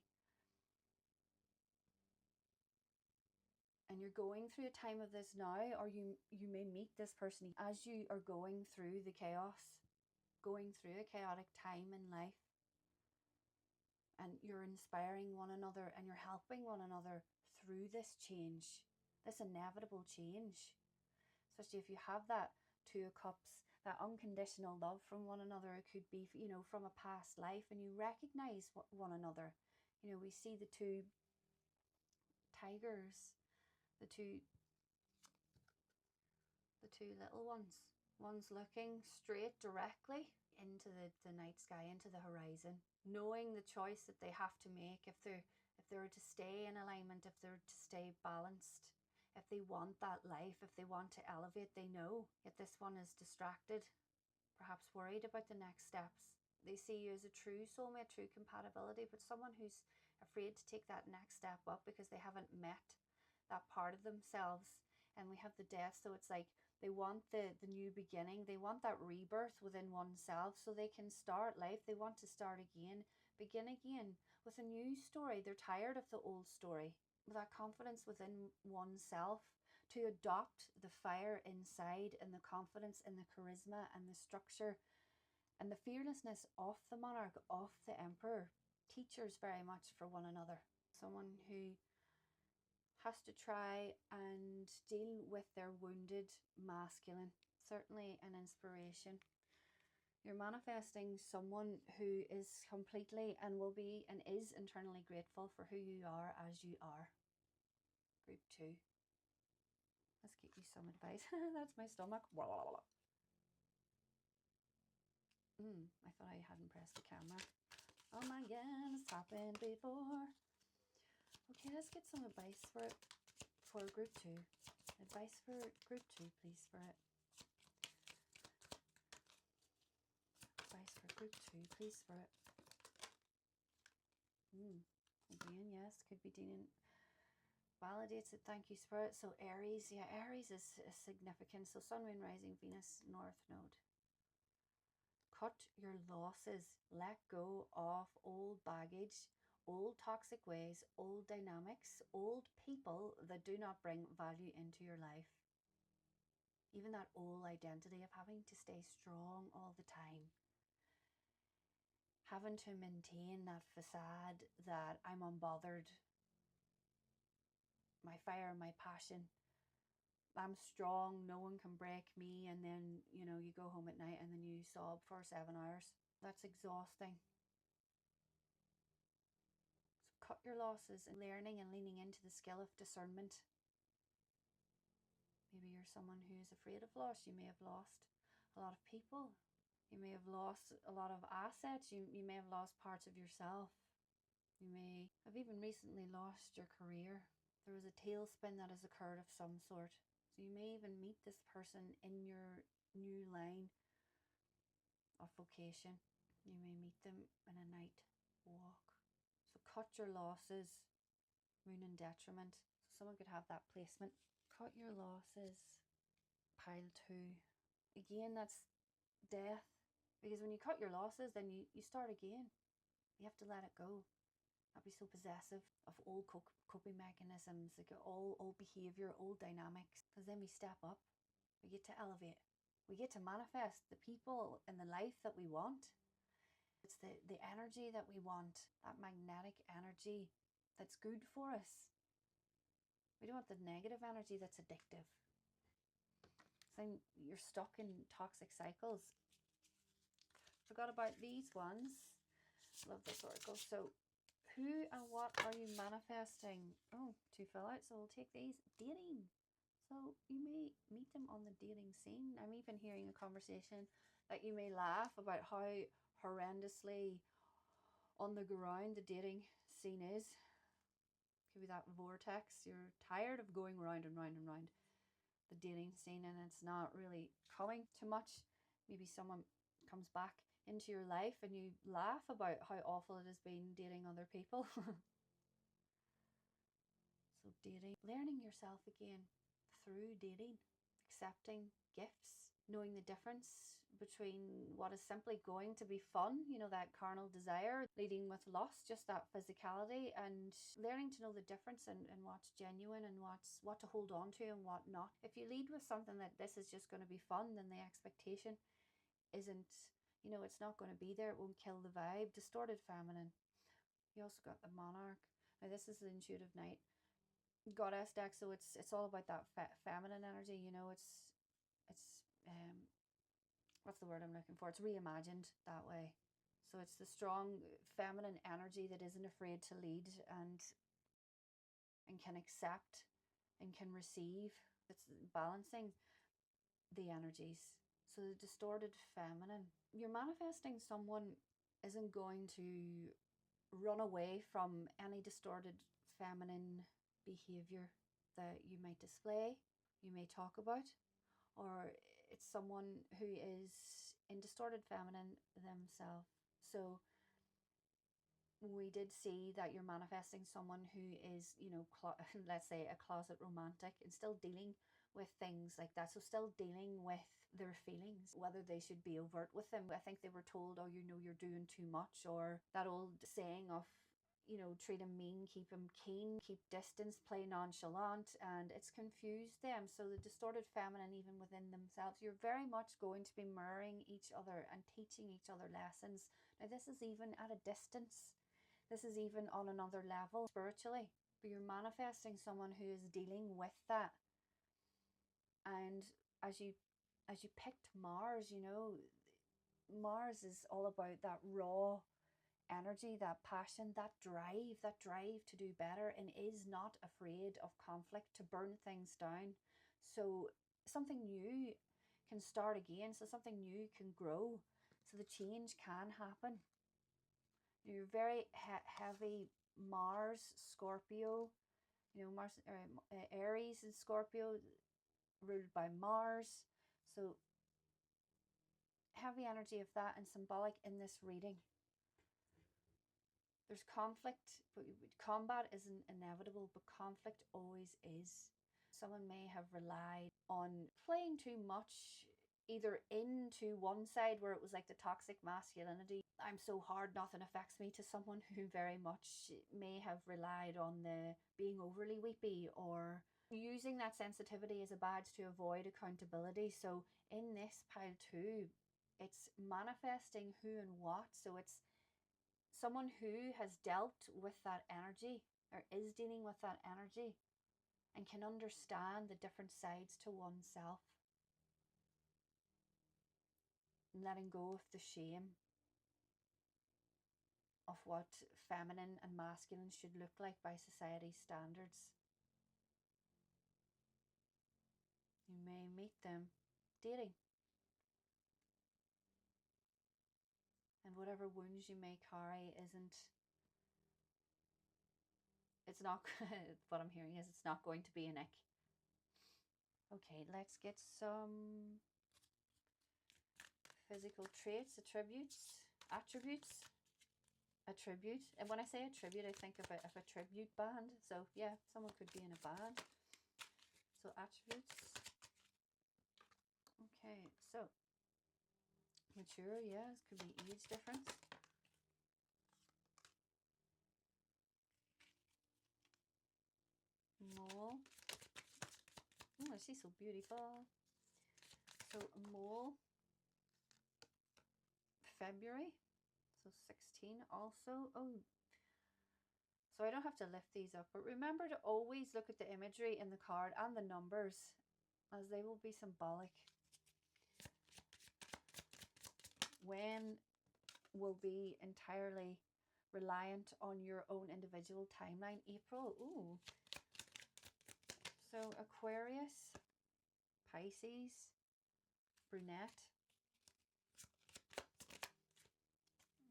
And you're going through a time of this now, or you may meet this person as you are going through the chaos, going through a chaotic time in life. And you're inspiring one another and you're helping one another through this change, this inevitable change. Especially if you have that 2 of Cups, that unconditional love from one another. It could be, from a past life, and you recognize one another. We see the 2 tigers, the two little ones. One's looking straight directly into the night sky, into the horizon, knowing the choice that they have to make if they're to stay in alignment, if they're to stay balanced, if they want that life, if they want to elevate, they know. Yet this one is distracted, perhaps worried about the next steps. They see you as a true soulmate, true compatibility, but someone who's afraid to take that next step up because they haven't met that part of themselves. And we have the Death, so it's like They want the new beginning. They want that rebirth within oneself so they can start life. They want to start again, begin again with a new story. They're tired of the old story. That confidence within oneself to adopt the fire inside and the confidence and the charisma and the structure and the fearlessness of the monarch, of the emperor. Teachers very much for one another. Someone who has to try and deal with their wounded masculine. Certainly an inspiration. You're manifesting someone who is completely and will be and is internally grateful for who you are as you are. Group 2. Let's give you some advice. That's my stomach. I thought I hadn't pressed the camera. Oh my god, it's happened before. Okay, let's get some advice for group 2. Advice for group 2, please, Spirit. Advice for group 2, please, Spirit. Again, yes, could be dealing. Validates it, thank you, Spirit. So Aries, yeah, Aries is significant. So Sun, Moon, Rising, Venus, North Node. Cut your losses. Let go of old baggage, old toxic ways, old dynamics, old people that do not bring value into your life. Even that old identity of having to stay strong all the time. Having to maintain that facade that I'm unbothered. My fire, my passion. I'm strong, no one can break me, and then, you know, you go home at night and then you sob for 7 hours. That's exhausting. So cut your losses and learning and leaning into the skill of discernment. Maybe you're someone who is afraid of loss. You may have lost a lot of people. You may have lost a lot of assets. You may have lost parts of yourself. You may have even recently lost your career. There was a tailspin that has occurred of some sort. So you may even meet this person in your new line of vocation. You may meet them in a night walk. So cut your losses. Moon in detriment. So someone could have that placement. Cut your losses. Pile 2. Again, that's death. Because when you cut your losses, then you start again. You have to let it go. Not be so possessive of old coping mechanisms, like old behavior, old dynamics. Because then we step up. We get to elevate. We get to manifest the people and the life that we want. It's the energy that we want, that magnetic energy that's good for us. We don't want the negative energy that's addictive. So you're stuck in toxic cycles. Forgot about these ones. Love this oracle. So who and what are you manifesting? Oh, 2 fell out, so we'll take these. Dating. So you may meet them on the dating scene. I'm even hearing a conversation that you may laugh about how horrendously on the ground the dating scene is. Could be that vortex. You're tired of going round and round and round the dating scene and it's not really coming too much. Maybe someone comes back into your life and you laugh about how awful it has been dating other people. So dating, learning yourself again through dating, accepting gifts, knowing the difference between what is simply going to be fun, you know, that carnal desire leading with lust, just that physicality, and learning to know the difference and what's genuine and what to hold on to and what not. If you lead with something that this is just going to be fun, then the expectation isn't, you know, it's not going to be there. It won't kill the vibe. Distorted feminine. You also got the monarch. Now this is the intuitive knight goddess deck, so it's all about that feminine energy, you know. It's what's the word I'm looking for? It's reimagined that way. So it's the strong feminine energy that isn't afraid to lead and can accept and can receive. It's balancing the energies. So the distorted feminine, you're manifesting someone isn't going to run away from any distorted feminine behavior that you might display, you may talk about, or it's someone who is in distorted feminine themselves. So we did see that you're manifesting someone who is, you know, let's say a closet romantic and still dealing with things like that. So still dealing with their feelings, whether they should be overt with them. I think they were told, oh, you know, you're doing too much, or that old saying of, you know, treat him mean, keep him keen, keep distance, play nonchalant, and it's confused them. So the distorted feminine, even within themselves, you're very much going to be mirroring each other and teaching each other lessons. Now this is even at a distance. This is even on another level spiritually, but you're manifesting someone who is dealing with that. And as you picked Mars, you know, Mars is all about that raw energy, that passion, that drive to do better, and is not afraid of conflict, to burn things down. So something new can start again, so something new can grow, so the change can happen. You're very heavy Mars, Scorpio, you know, Mars, Aries and Scorpio, ruled by Mars. So heavy energy of that and symbolic in this reading. There's conflict, but combat isn't inevitable, but conflict always is. Someone may have relied on playing too much, either into one side where it was like the toxic masculinity, I'm so hard, nothing affects me, to someone who very much may have relied on the being overly weepy, or using that sensitivity as a badge to avoid accountability. So in this pile too, it's manifesting who and what. So it's someone who has dealt with that energy, or is dealing with that energy, and can understand the different sides to oneself. And letting go of the shame of what feminine and masculine should look like by society's standards. You may meet them dating. And whatever wounds you may carry it's not, what I'm hearing is it's not going to be an ick. Okay, let's get some physical traits, attributes. And when I say attribute, I think of a tribute band. So yeah, someone could be in a band. So attributes. Okay, so mature, yeah, it could be age difference. Mole. Oh, she's so beautiful. So mole. February. So 16 also. Oh, so I don't have to lift these up, but remember to always look at the imagery in the card and the numbers, as they will be symbolic. When will be entirely reliant on your own individual timeline. April. Ooh. So Aquarius, Pisces, brunette.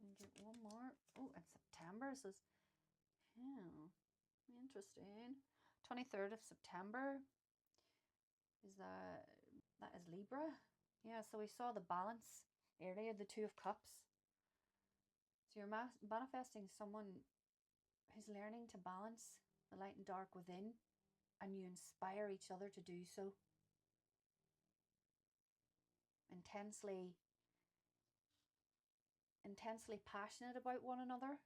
And get one more. Oh, and September. So it's, yeah, interesting. 23rd of September. Is that is Libra? Yeah, so we saw the balance earlier, the Two of Cups. So you're manifesting someone who's learning to balance the light and dark within, and you inspire each other to do so. Intensely passionate about one another.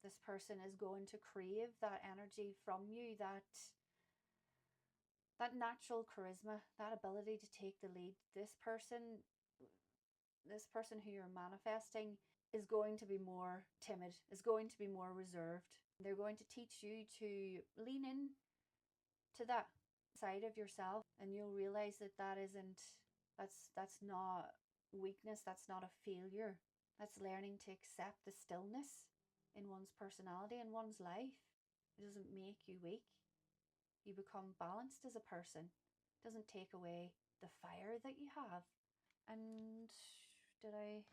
This person is going to crave that energy from you, that natural charisma, that ability to take the lead. This person who you're manifesting is going to be more timid, is going to be more reserved. They're going to teach you to lean in to that side of yourself, and you'll realize that that's not weakness, that's not a failure. That's learning to accept the stillness in one's personality and one's life. It doesn't make you weak. You become balanced as a person. It doesn't take away the fire that you have. And did I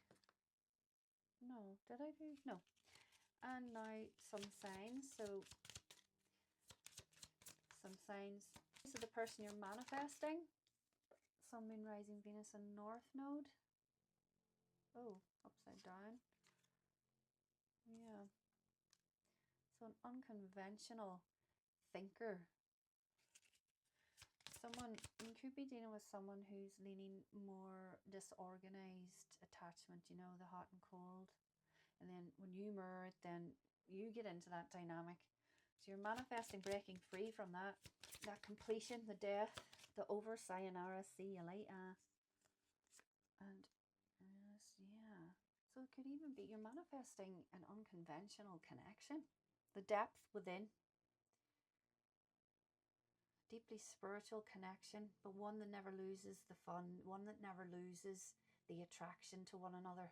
do? No. And now some signs. So some signs. So the person you're manifesting. Sun, Moon, Rising, Venus, and North Node. Oh, upside down. Yeah. So an unconventional thinker. You could be dealing with someone who's leaning more disorganized attachment, you know, the hot and cold. And then when you mirror it, then you get into that dynamic. So you're manifesting breaking free from that completion, the death, the over sayonara, see you later. And yes, yeah. So it could even be you're manifesting an unconventional connection. The depth within. Deeply spiritual connection, but one that never loses the fun, one that never loses the attraction to one another.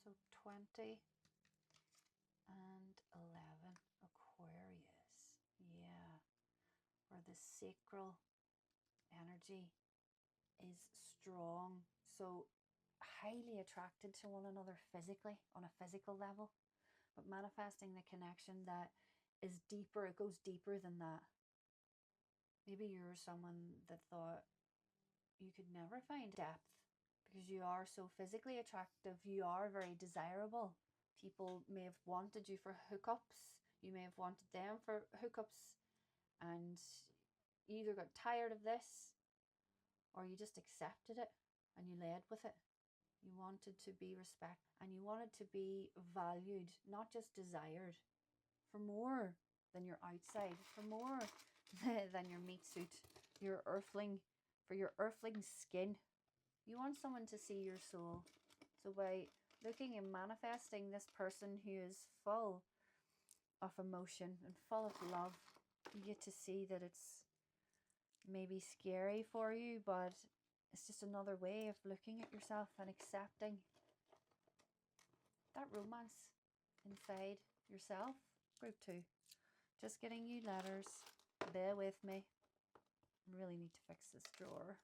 So 20 and 11, Aquarius. Yeah. Where the sacral energy is strong. So highly attracted to one another physically, on a physical level, but manifesting the connection that is deeper. It goes deeper than that. Maybe you're someone that thought you could never find depth because you are so physically attractive. You are very desirable. People may have wanted you for hookups. You may have wanted them for hookups, and you either got tired of this or you just accepted it and you led with it. You wanted to be respected and you wanted to be valued, not just desired, for more than your outside, for more than your meat suit, your earthling, for your earthling skin. You want someone to see your soul. So by looking and manifesting this person who is full of emotion and full of love, you get to see that it's maybe scary for you, but it's just another way of looking at yourself and accepting that romance inside yourself. Group 2. Just getting you letters. Bear with me. I really need to fix this drawer.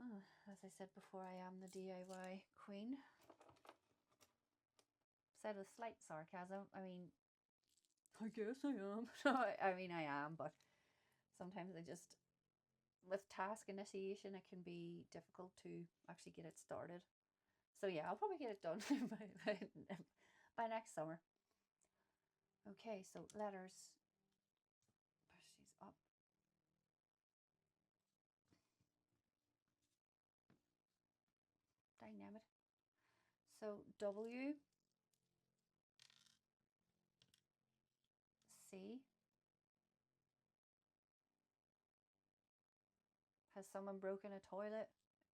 Oh, as I said before, I am the DIY queen. Said with slight sarcasm. I mean, I guess I am. I mean, I am, but sometimes I just, with task initiation, it can be difficult to actually get it started. So yeah, I'll probably get it done by next summer. Okay, so letters. She's up. Dynamic. So W, C. Has someone broken a toilet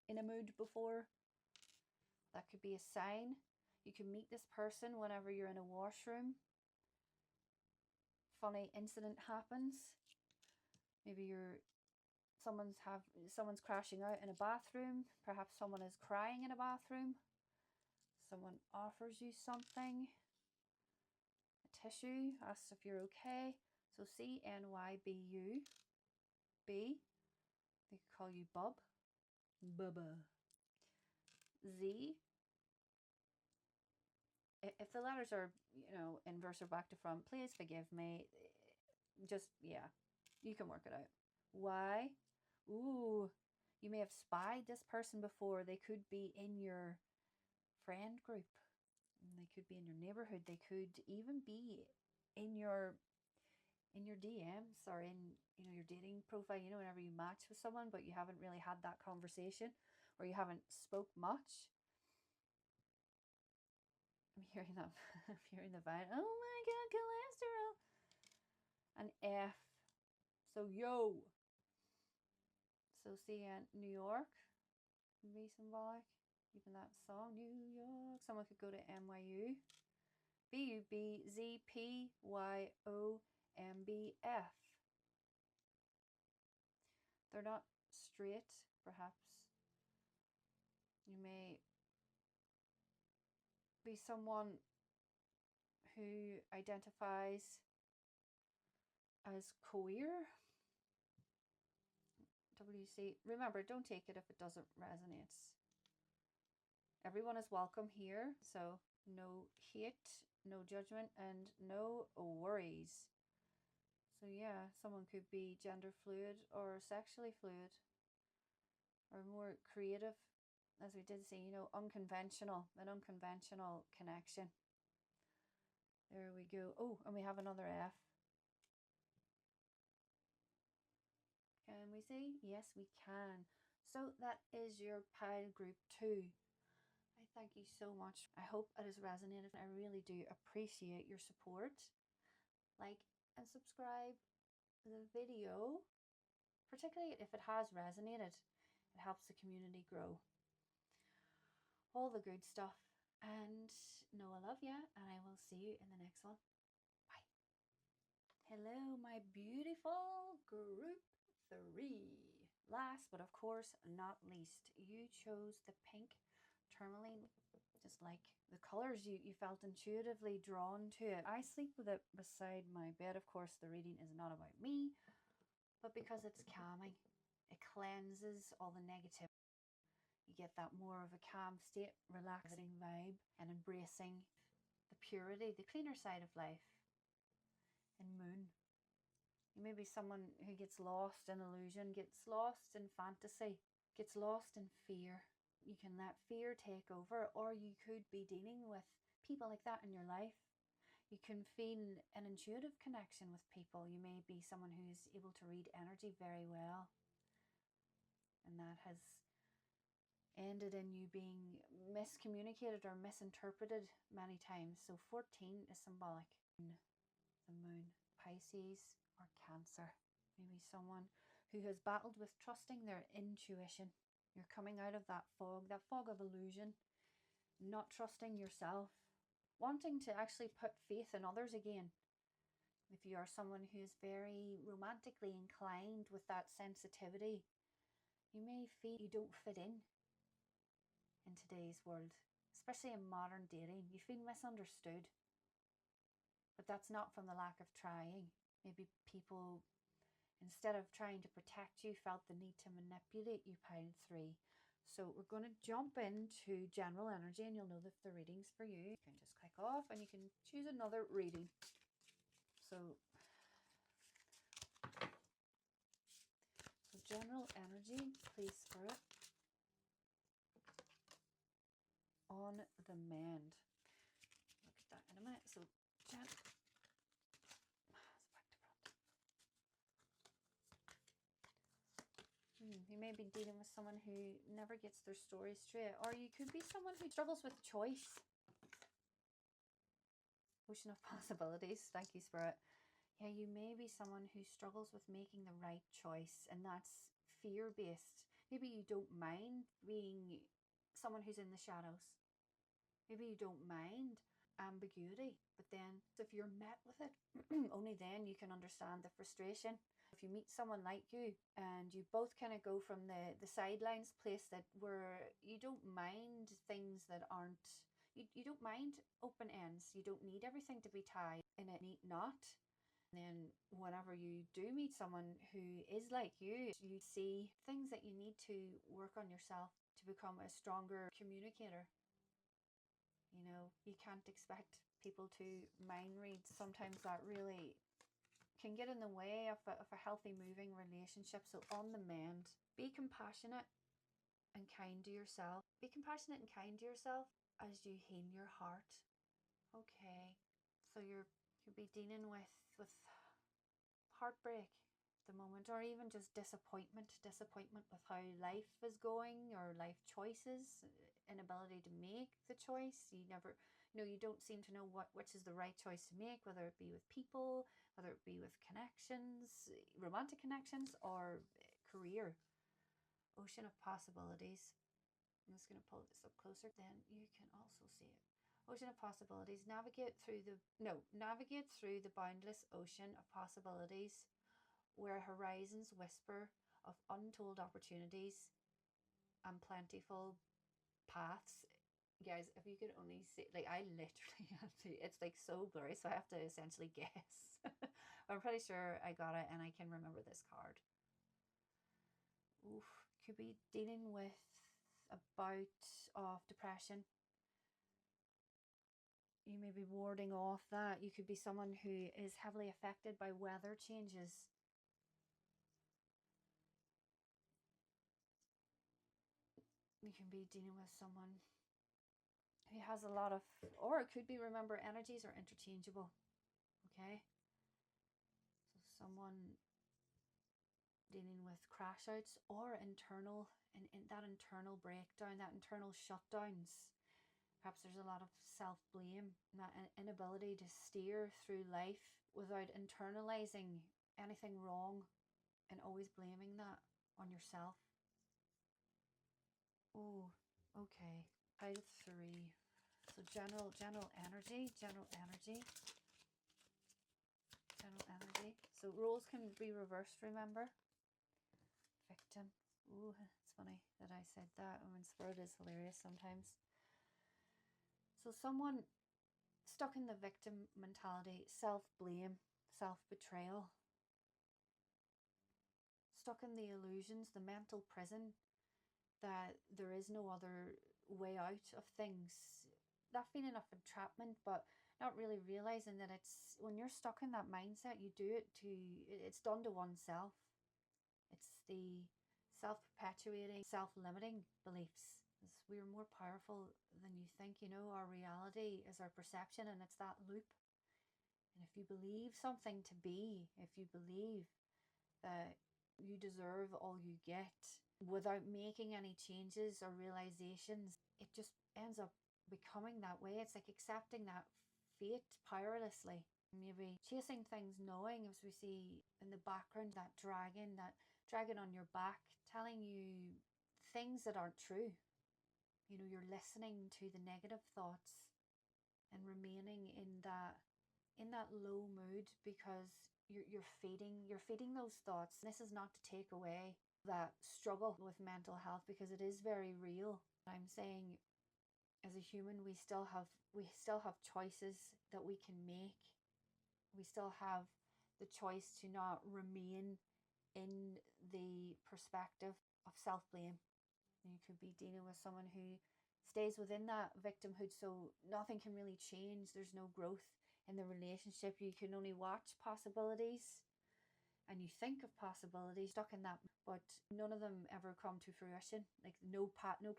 in a mood before? That could be a sign. You can meet this person whenever you're in a washroom. Funny incident happens. Maybe someone's crashing out in a bathroom. Perhaps someone is crying in a bathroom. Someone offers you something. A tissue, asks if you're okay. So CNYBU. B. They could call you Bub. Bubba. Z. If the letters are, you know, inverse or back to front, please forgive me. Just, yeah, you can work it out. Y. Ooh, you may have spied this person before. They could be in your friend group. They could be in your neighborhood. They could even be in your DMs or in, you know, your dating profile, you know, whenever you match with someone but you haven't really had that conversation or you haven't spoke much. I'm hearing that. I'm hearing the vine. Oh my god, cholesterol. An F. So yo. So see, New York can be symbolic. Even that song, New York. Someone could go to NYU. BUBZPYOMBF. They're not straight, perhaps. You may be someone who identifies as queer. WC. Remember, don't take it if it doesn't resonate. Everyone is welcome here, so no hate, no judgment, and no worries. So yeah, someone could be gender fluid or sexually fluid or more creative as we did say, you know, an unconventional connection. There we go. Oh, and we have another F. Can we see? Yes, we can. So that is your pile group 2. I thank you so much. I hope it has resonated. I really do appreciate your support. Like and subscribe the video, particularly if it has resonated. It helps the community grow. All the good stuff. And know I love you, and I will see you in the next one. Bye. Hello, my beautiful group 3. Last but of course not least, you chose the pink Tourmaline. Just like the colors, you felt intuitively drawn to it. I sleep with it beside my bed. Of course, the reading is not about me, but because it's calming, it cleanses all the negativity. You get that more of a calm state, relaxing vibe, and embracing the purity, the cleaner side of life. And moon. You may be someone who gets lost in illusion, gets lost in fantasy, gets lost in fear. You can let fear take over, or you could be dealing with people like that in your life. You can feel an intuitive connection with people. You may be someone who's able to read energy very well, and that has ended in you being miscommunicated or misinterpreted many times. So 14 is symbolic. The moon, Pisces or Cancer. Maybe someone who has battled with trusting their intuition. You're coming out of that fog of illusion, not trusting yourself, wanting to actually put faith in others again. If you are someone who is very romantically inclined with that sensitivity, you may feel you don't fit in today's world, especially in modern dating. You feel misunderstood, but that's not from the lack of trying. Maybe people, instead of trying to protect you, felt the need to manipulate you, pile 3. So we're going to jump into general energy, and you'll know if the reading's for you. You can just click off and you can choose another reading. So general energy, please, Spirit, on the mend. Look at that in a minute. So back to front. You may be dealing with someone who never gets their story straight, or you could be someone who struggles with choice. Ocean of possibilities. Thank you, Spirit. Yeah, you may be someone who struggles with making the right choice, and that's fear-based. Maybe you don't mind being someone who's in the shadows. Maybe you don't mind ambiguity, but then if you're met with it, only then you can understand the frustration. If you meet someone like you and you both kind of go from the sidelines place that where you don't mind things that aren't, you don't mind open ends. You don't need everything to be tied in a neat knot. And then whenever you do meet someone who is like you see things that you need to work on yourself to become a stronger communicator. You know, you can't expect people to mind read. Sometimes that really can get in the way of a healthy moving relationship. So on the mend, be compassionate and kind to yourself. Be compassionate and kind to yourself as you heal your heart. Okay, so you'll be dealing with heartbreak at the moment, or even just disappointment with how life is going, or life choices, inability to make the choice. You don't seem to know which is the right choice to make, whether it be with people, whether it be with connections, romantic connections, or career. Ocean of possibilities. I'm just going to pull this up closer, then you can also see it. Ocean of possibilities. Navigate through the boundless ocean of possibilities, where horizons whisper of untold opportunities and plentiful paths. Guys, if you could only see, like, I literally have to, it's like so blurry, so I have to essentially guess. I'm pretty sure I got it, and I can remember this card. Oof, could be dealing with a bout of depression. You may be warding off that. You could be someone who is heavily affected by weather changes. You can be dealing with someone who has a lot of, or it could be, remember, energies are interchangeable. Okay. So someone dealing with crash outs or internal, in that internal breakdown, that internal shutdowns. Perhaps there's a lot of self-blame, that inability to steer through life without internalizing anything wrong and always blaming that on yourself. Oh, okay. Pile 3. So general energy. So roles can be reversed, remember? Victim. Ooh, it's funny that I said that. I mean, spirit is hilarious sometimes. So someone stuck in the victim mentality, self-blame, self-betrayal, stuck in the illusions, the mental prison, that there is no other way out of things. That feeling of entrapment, but not really realizing that it's, when you're stuck in that mindset, you do it to, it's done to oneself. It's the self-perpetuating, self-limiting beliefs. We're more powerful than you think. You know, our reality is our perception, and it's that loop. And if you believe something to be, if you believe that you deserve all you get without making any changes or realizations, it just ends up becoming that way. It's like accepting that fate powerlessly. Maybe chasing things, knowing, as we see in the background, that dragon on your back, telling you things that aren't true. You know, you're listening to the negative thoughts and remaining in that low mood because you're feeding those thoughts. This is not to take away that struggle with mental health, because it is very real. I'm saying, as a human, we still have choices that we can make. We still have the choice to not remain in the perspective of self-blame. You could be dealing with someone who stays within that victimhood, so nothing can really change. There's no growth in the relationship. You can only watch possibilities and you think of possibilities, stuck in that, but none of them ever come to fruition. Like no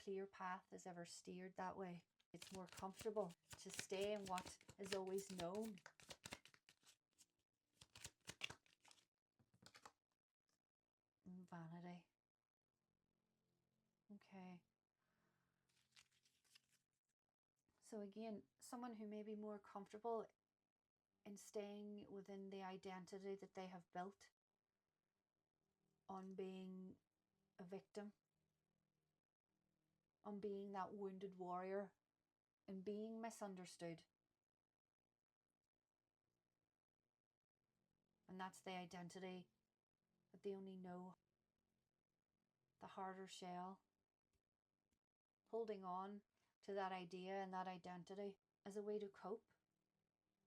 clear path is ever steered that way. It's more comfortable to stay in what is always known. Vanity. Okay. So again, someone who may be more comfortable in staying within the identity that they have built on being a victim, on being that wounded warrior, and being misunderstood. And that's the identity that they only know. The harder shell, holding on to that idea and that identity as a way to cope.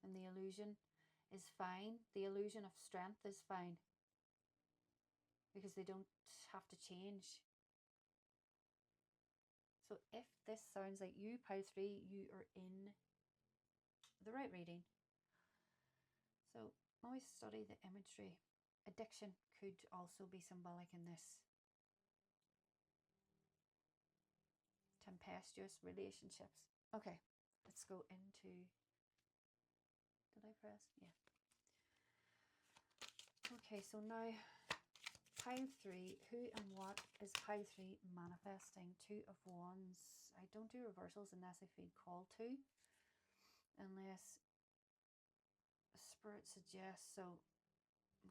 And the illusion is fine. The illusion of strength is fine, because they don't have to change. So if this sounds like you, pile 3, you are in the right reading. So always study the imagery. Addiction could also be symbolic in this. Tempestuous relationships. Okay, let's go into, did I press? Yeah. Okay, so now pile 3, who and what is pile 3 manifesting? 2 of Wands. I don't do reversals unless I feel called to, unless Spirit suggests. So,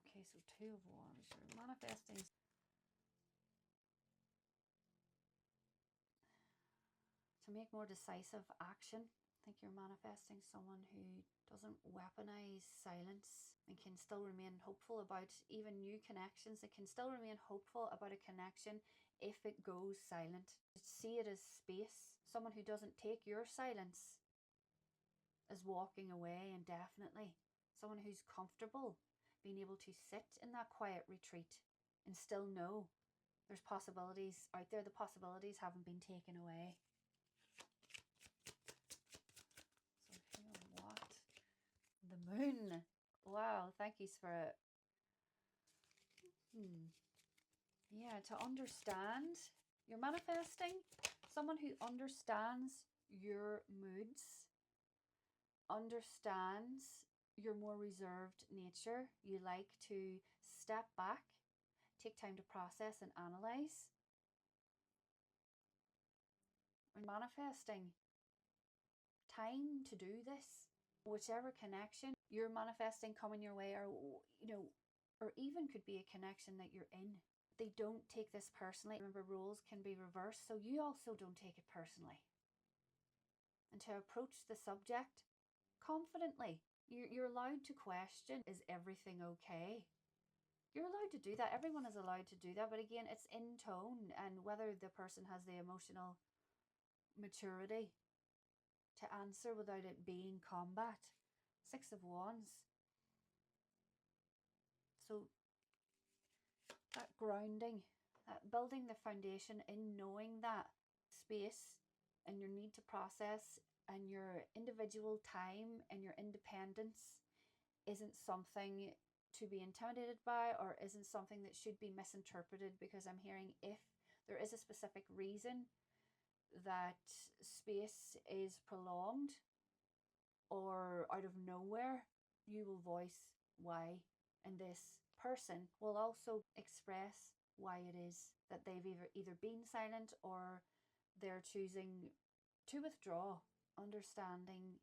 okay, so 2 of Wands. You're manifesting to make more decisive action. I think you're manifesting someone who doesn't weaponize silence and can still remain hopeful about even new connections. It can still remain hopeful about a connection if it goes silent. See it as space. Someone who doesn't take your silence as walking away indefinitely. Someone who's comfortable being able to sit in that quiet retreat and still know there's possibilities out there. The possibilities haven't been taken away. What? The moon. Wow, thank you, Spirit. Yeah, to understand, you're manifesting Someone who understands your moods, understands your more reserved nature. You like to step back, take time to process and analyze. And manifesting time to do this, whichever connection you're manifesting coming your way, or or even could be a connection that you're in. They don't take this personally. Remember, roles can be reversed, so you also don't take it personally. And to approach the subject confidently. You're allowed to question, is everything okay? You're allowed to do that. Everyone is allowed to do that. But again, it's in tone and whether the person has the emotional maturity to answer without it being combat. 6 of Wands. So that grounding, that building the foundation in knowing that space and your need to process and your individual time and your independence isn't something to be intimidated by, or isn't something that should be misinterpreted, because I'm hearing if there is a specific reason that space is prolonged or out of nowhere, you will voice why, and this person will also express why it is that they've either been silent or they're choosing to withdraw, understanding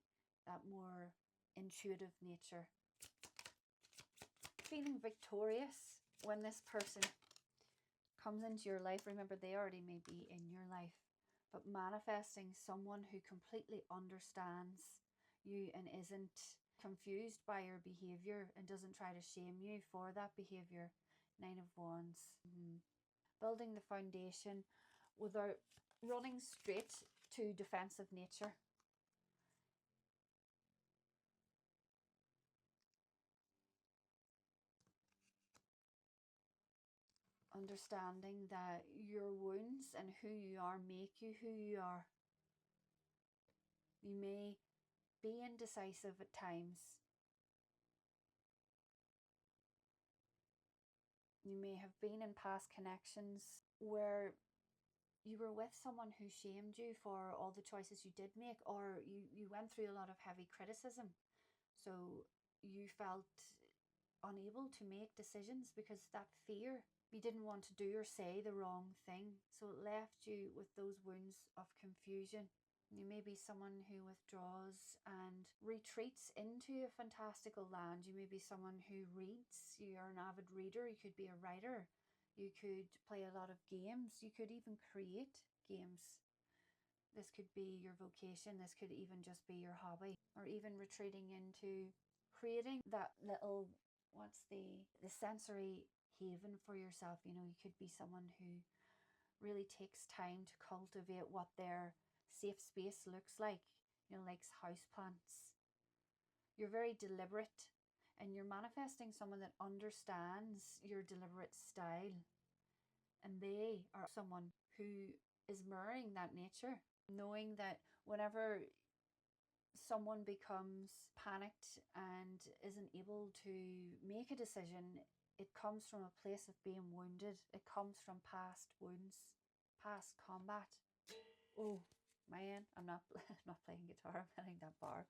that more intuitive nature. Feeling victorious when this person comes into your life. Remember, they already may be in your life, but manifesting someone who completely understands you and isn't confused by your behavior and doesn't try to shame you for that behavior. 9 of Wands. Building the foundation without running straight to defensive nature. Understanding that your wounds and who you are make you who you are. You may be indecisive at times. You may have been in past connections where you were with someone who shamed you for all the choices you did make, or you went through a lot of heavy criticism. So you felt unable to make decisions because that fear, you didn't want to do or say the wrong thing. So it left you with those wounds of confusion. You may be someone who withdraws and retreats into a fantastical land. You may be someone who reads. You're an avid reader. You could be a writer. You could play a lot of games. You could even create games. This could be your vocation. This could even just be your hobby. Or even retreating into creating that little, what's the sensory haven for yourself. You could be someone who really takes time to cultivate what their safe space looks like, likes houseplants. You're very deliberate and you're manifesting someone that understands your deliberate style, and they are someone who is mirroring that nature, knowing that whenever someone becomes panicked and isn't able to make a decision, it comes from a place of being wounded. It comes from past wounds, past combat. Oh man, I'm not not playing guitar, I'm hitting that bar.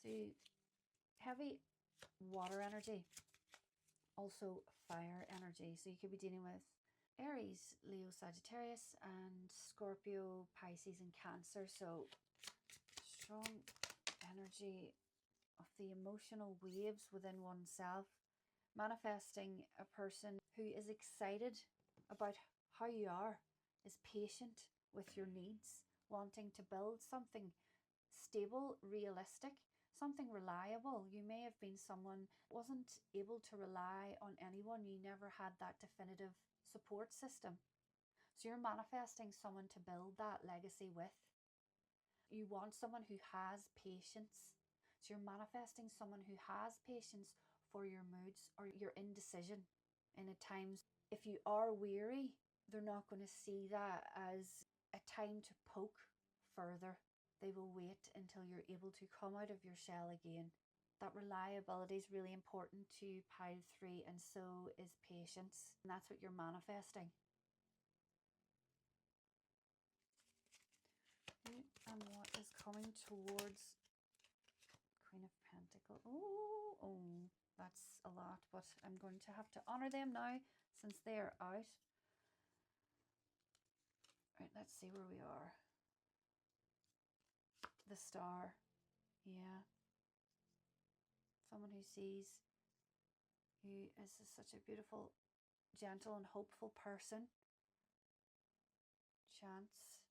So heavy water energy, also fire energy. So you could be dealing with Aries, Leo, Sagittarius, and Scorpio, Pisces, and Cancer. So strong energy of the emotional waves within oneself, manifesting a person who is excited about how you are, is patient with your needs, wanting to build something stable, realistic, something reliable. You may have been someone who wasn't able to rely on anyone. You never had that definitive support system. So you're manifesting someone to build that legacy with. You want someone who has patience. So you're manifesting someone who has patience for your moods or your indecision. And at times, if you are weary, they're not going to see that as a time to poke further. They will wait until you're able to come out of your shell again. That reliability is really important to pile 3, and so is patience. And that's what you're manifesting. And what is coming towards Queen of Pentacles? Oh, that's a lot, but I'm going to have to honor them now since they are out. Right, let's see where we are. The Star. Yeah. Someone who sees, who is such a beautiful, gentle and hopeful person. Chance.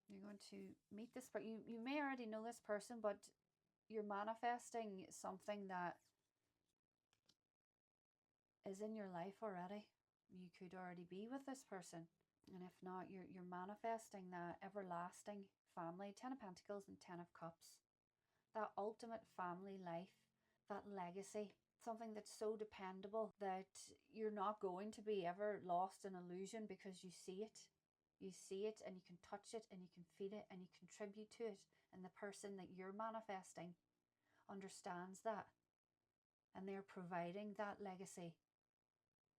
You're going to meet this person. You may already know this person, but you're manifesting something that is in your life already. You could already be with this person. And if not, you're manifesting that everlasting family. 10 of Pentacles and 10 of Cups. That ultimate family life, that legacy, something that's so dependable that you're not going to be ever lost in illusion because you see it. You see it and you can touch it and you can feel it and you contribute to it. And the person that you're manifesting understands that. And they're providing that legacy.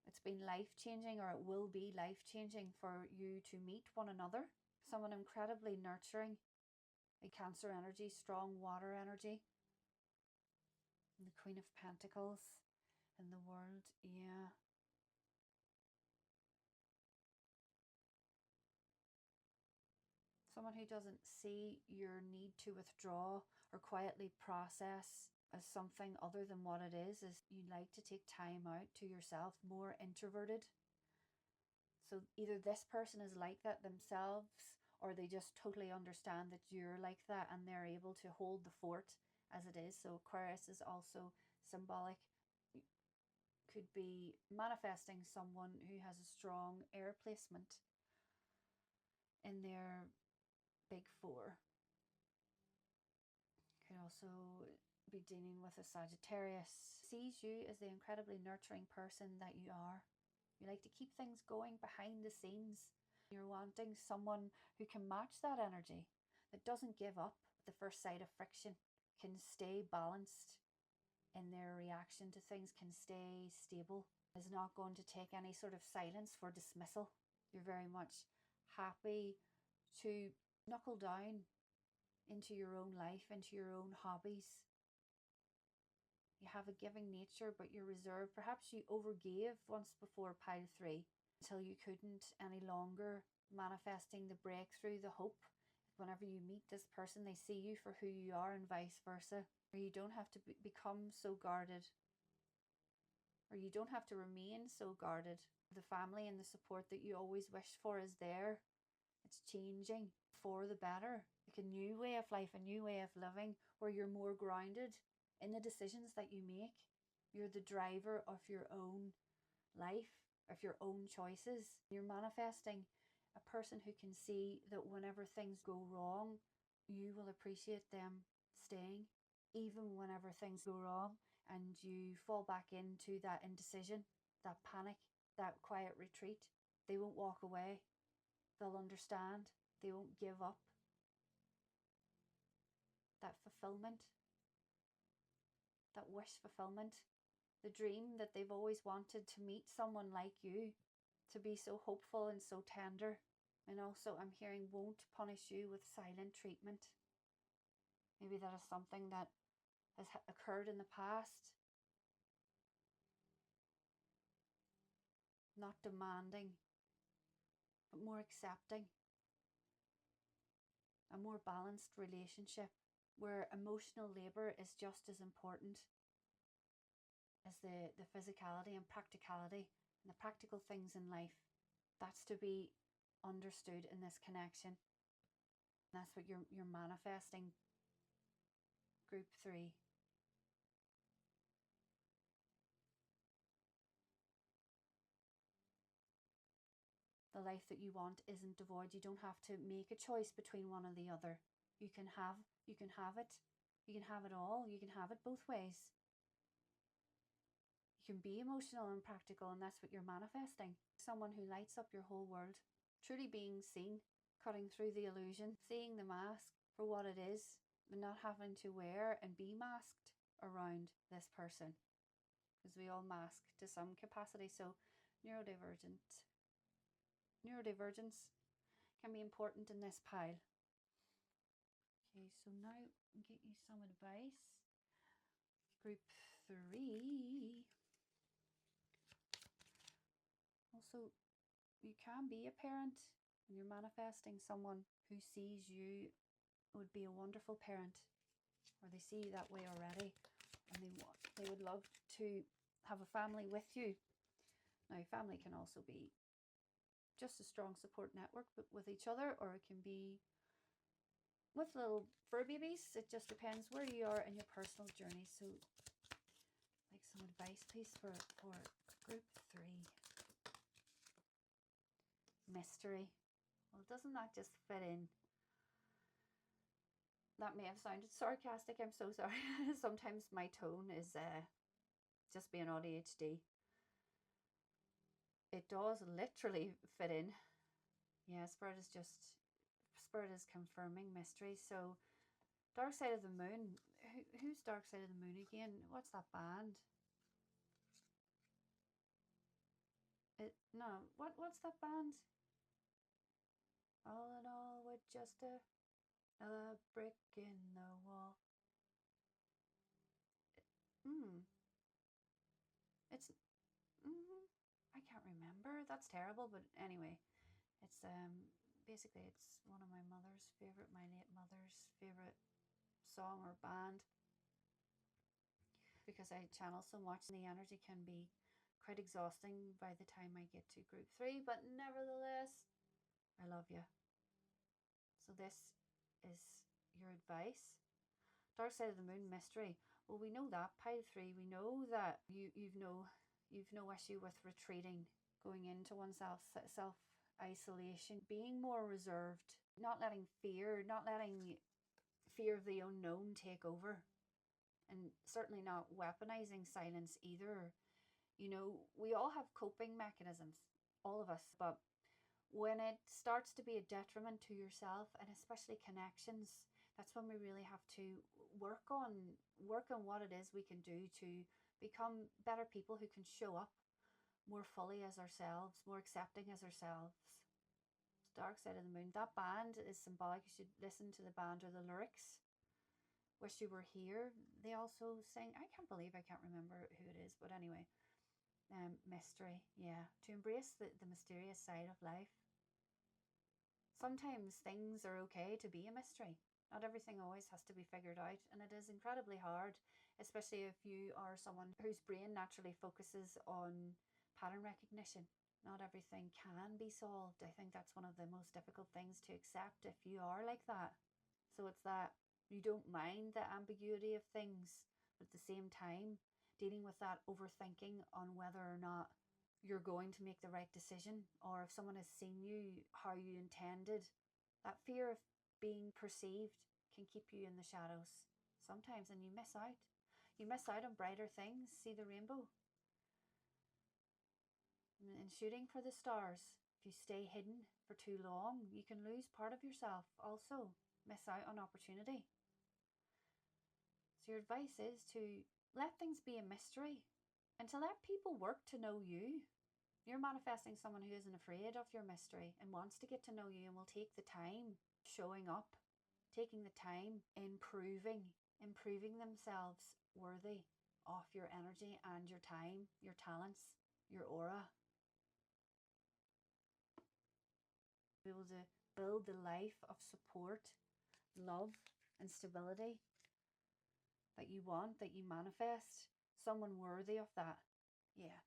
It's been life-changing, or it will be life-changing for you to meet one another. Someone incredibly nurturing. A Cancer energy, strong water energy. And the Queen of Pentacles in the world, yeah. Someone who doesn't see your need to withdraw or quietly process as something other than what it is you like to take time out to yourself, more introverted. So either this person is like that themselves, or they just totally understand that you're like that and they're able to hold the fort as it is. So Aquarius is also symbolic. Could be manifesting someone who has a strong air placement in their big four. Could also be dealing with a Sagittarius. Sees you as the incredibly nurturing person that you are. You like to keep things going behind the scenes. You're wanting someone who can match that energy, that doesn't give up at the first sight of friction, can stay balanced in their reaction to things, can stay stable, is not going to take any sort of silence for dismissal. You're very much happy to knuckle down into your own life, into your own hobbies. You have a giving nature, but you're reserved. Perhaps you overgave once before pile 3 until you couldn't any longer, manifesting the breakthrough, the hope. Whenever you meet this person, they see you for who you are and vice versa. Or you don't have to become so guarded. Or you don't have to remain so guarded. The family and the support that you always wished for is there. It's changing for the better. Like a new way of life, a new way of living, where you're more grounded in the decisions that you make. You're the driver of your own life, of your own choices. You're manifesting a person who can see that whenever things go wrong, you will appreciate them staying, even whenever things go wrong and you fall back into that indecision, that panic, that quiet retreat. They won't walk away. They'll understand. They won't give up. That fulfillment, that wish fulfillment, the dream that they've always wanted to meet someone like you, to be so hopeful and so tender. And also I'm hearing won't punish you with silent treatment. Maybe that is something that has occurred in the past. Not demanding, but more accepting. A more balanced relationship where emotional labor is just as important as the physicality and practicality and the practical things in life. That's to be understood in this connection. That's what you're manifesting. Group 3. The life that you want isn't devoid. You don't have to make a choice between one or the other. You can have it. You can have it all. You can have it both ways. You can be emotional and practical, and that's what you're manifesting. Someone who lights up your whole world. Truly being seen, cutting through the illusion, seeing the mask for what it is, and not having to wear and be masked around this person. Because we all mask to some capacity. So neurodivergence can be important in this pile. Okay, so now I'll get you some advice. Group 3. Also, you can be a parent and you're manifesting someone who sees you would be a wonderful parent, or they see you that way already, and they would love to have a family with you. Now, family can also be just a strong support network with each other, or it can be with little fur babies. It just depends where you are in your personal journey. So, like some advice, please, for group 3. Mystery. Well, doesn't that just fit in? That may have sounded sarcastic. I'm so sorry. Sometimes my tone is just being ADHD. It does literally fit in. Yeah, Spirit is confirming mystery. So, Dark Side of the Moon. Who's Dark Side of the Moon again? What's that band? No, what's that band? All in all, with just a brick in the wall. It's I can't remember. That's terrible, but anyway, it's basically it's one of my late mother's favorite song or band, because I channel so much and the energy can be quite exhausting by the time I get to group 3, but nevertheless, I love you. So this is your advice. Dark Side of the Moon mystery. Well, we know that pile 3. We know that you've no issue with retreating, going into oneself, self isolation, being more reserved, not letting fear of the unknown take over, and certainly not weaponizing silence either. You know, we all have coping mechanisms, all of us, but when it starts to be a detriment to yourself and especially connections, that's when we really have to work on what it is we can do to become better people who can show up more fully as ourselves, more accepting as ourselves. Dark Side of the Moon. That band is symbolic. You should listen to the band or the lyrics. Wish You Were Here. They also sing, I can't believe I can't remember who it is, but anyway. Mystery. Yeah. To embrace the mysterious side of life. Sometimes things are okay to be a mystery. Not everything always has to be figured out, and it is incredibly hard, especially if you are someone whose brain naturally focuses on pattern recognition. Not everything can be solved. I think that's one of the most difficult things to accept if you are like that. So it's that you don't mind the ambiguity of things, but at the same time, dealing with that overthinking on whether or not you're going to make the right decision, or if someone has seen you how you intended. That fear of being perceived can keep you in the shadows sometimes, and you miss out. You miss out on brighter things. See the rainbow. In shooting for the stars, if you stay hidden for too long, you can lose part of yourself. Also, miss out on opportunity. So your advice is to let things be a mystery and to let people work to know you. You're manifesting someone who isn't afraid of your mystery and wants to get to know you and will take the time showing up, taking the time improving themselves worthy of your energy and your time, your talents, your aura. Be able to build the life of support, love and stability that you want, that you manifest. Someone worthy of that. Yeah.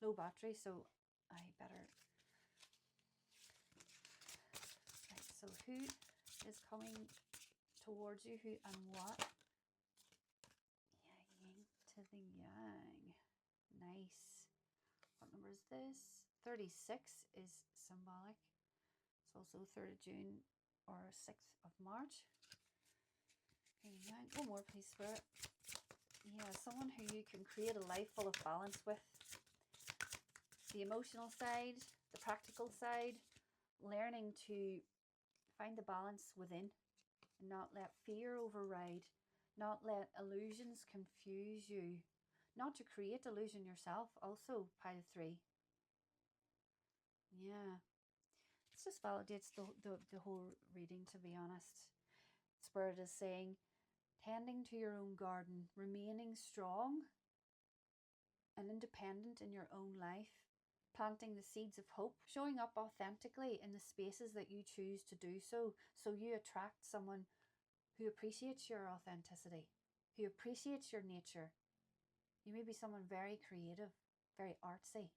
Low battery, so I better. Right, so who is coming towards you, who and what? Yeah, yin to the yang. Nice. What number is this? 36 is symbolic. It's also 3rd of June or 6th of March. Yang. One more, please, Spirit. Yeah, someone who you can create a life full of balance with. The emotional side, the practical side, learning to find the balance within and not let fear override, not let illusions confuse you, not to create illusion yourself. Also, pile 3. Yeah. It just validates the whole reading, to be honest. Spirit is saying, tending to your own garden, remaining strong and independent in your own life, planting the seeds of hope, showing up authentically in the spaces that you choose to do so, so you attract someone who appreciates your authenticity, who appreciates your nature. You may be someone very creative, very artsy.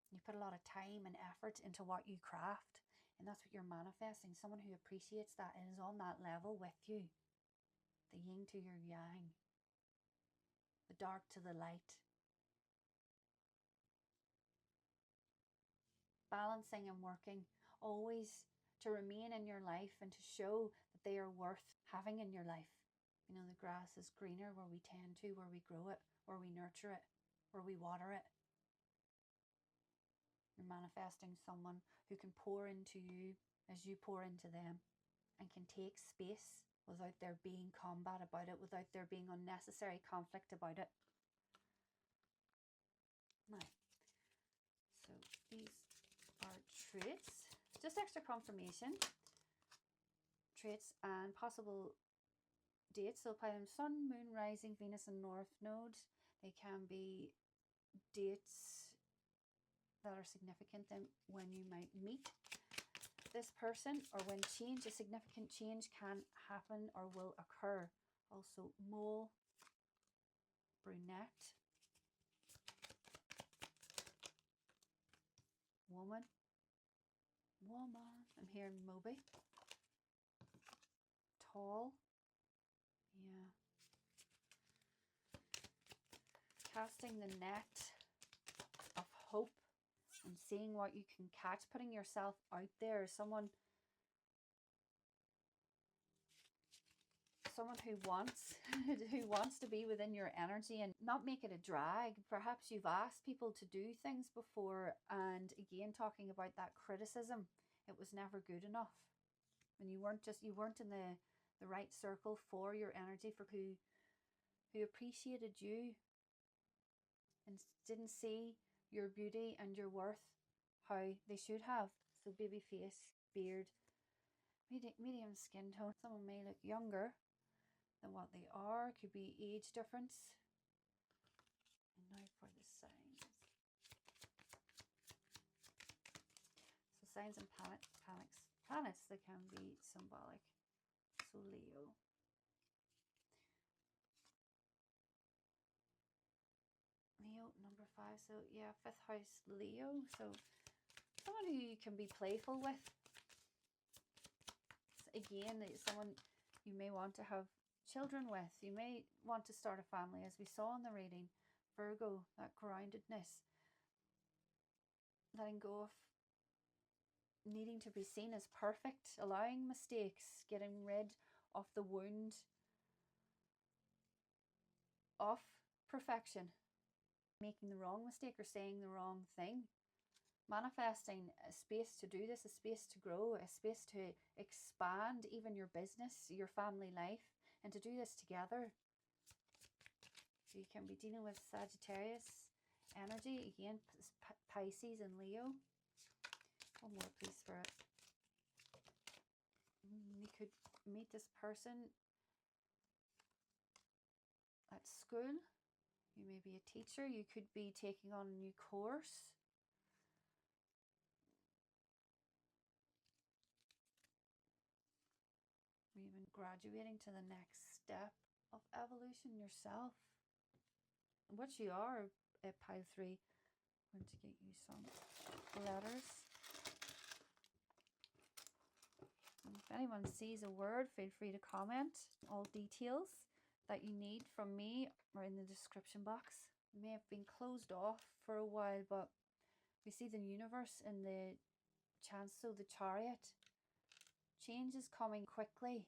You put a lot of time and effort into what you craft, and that's what you're manifesting. Someone who appreciates that and is on that level with you. The yin to your yang, the dark to the light. Balancing and working always to remain in your life and to show that they are worth having in your life. You know, the grass is greener where we tend to, where we grow it, where we nurture it, where we water it. You're manifesting someone who can pour into you as you pour into them, and can take space without there being combat about it, without there being unnecessary conflict about it. Now, so these are traits, just extra confirmation, traits and possible dates. So apply them: Sun, Moon, Rising, Venus and North Node. They can be dates that are significant then when you might meet this person, or when change, a significant change can happen or will occur. Also mole, brunette, woman, I'm hearing Moby, tall, yeah, casting the net of hope and seeing what you can catch, putting yourself out there, someone who wants who wants to be within your energy and not make it a drag. Perhaps you've asked people to do things before, and again, talking about that criticism, it was never good enough, and you weren't in the right circle for your energy, for who appreciated you and didn't see your beauty and your worth how they should have. So baby face, beard, medium skin tone. Someone may look younger than what they are. Could be age difference. And now for the signs. So signs and planets that can be symbolic. So Leo. Number 5. So yeah, 5th house Leo. So someone who you can be playful with. Again, it's someone you may want to have children with. You may want to start a family, as we saw in the reading. Virgo, that groundedness, letting go of needing to be seen as perfect, allowing mistakes, getting rid of the wound of perfection, making the wrong mistake or saying the wrong thing. Manifesting a space to do this, a space to grow, a space to expand even your business, your family life, and to do this together. So you can be dealing with Sagittarius energy, again, Pisces and Leo. One more, please, Spirit. You could meet this person at school. You may be a teacher. You could be taking on a new course. Or even graduating to the next step of evolution yourself. What you are at pile 3. I'm going to get you some letters. And if anyone sees a word, feel free to comment. All details that you need from me are in the description box. It may have been closed off for a while, but we see the universe in the Chancellor, the Chariot. Change is coming quickly.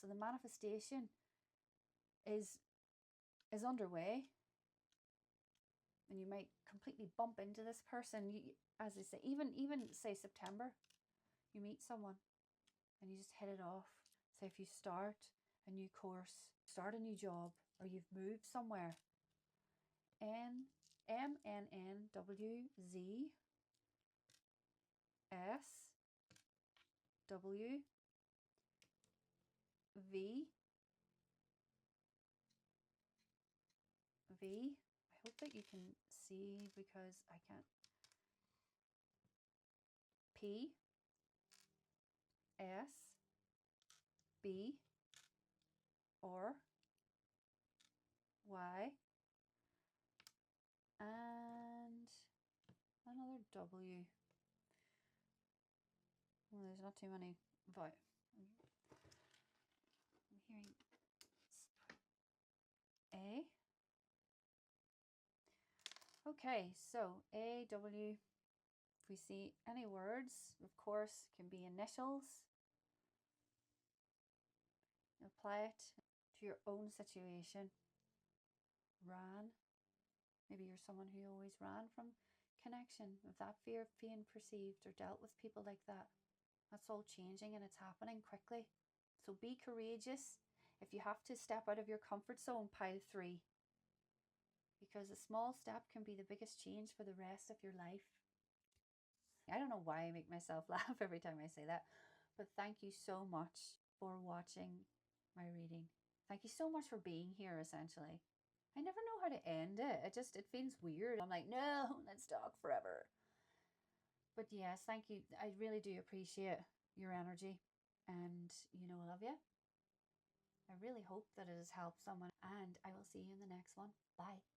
So the manifestation is underway. And you might completely bump into this person. As I say, even say September, you meet someone and you just hit it off. Say if you start a new course, start a new job, or you've moved somewhere. NNNWZ. S, W, V, V. I hope that you can see because I can't. P, S, B, R, Y, and another W. Well, there's not too many. I'm hearing A. Okay, so A, W. If we see any words, of course, can be initials. Apply it to your own situation. Ran. Maybe you're someone who always ran from connection, with that fear of being perceived or dealt with people like that. That's all changing and it's happening quickly. So be courageous. If you have to step out of your comfort zone, pile 3. Because a small step can be the biggest change for the rest of your life. I don't know why I make myself laugh every time I say that, but thank you so much for watching my reading. Thank you so much for being here, essentially. I never know how to end it. It feels weird. I'm like, no, let's talk forever. But yes, thank you. I really do appreciate your energy. And you know I love you. I really hope that it has helped someone. And I will see you in the next one. Bye.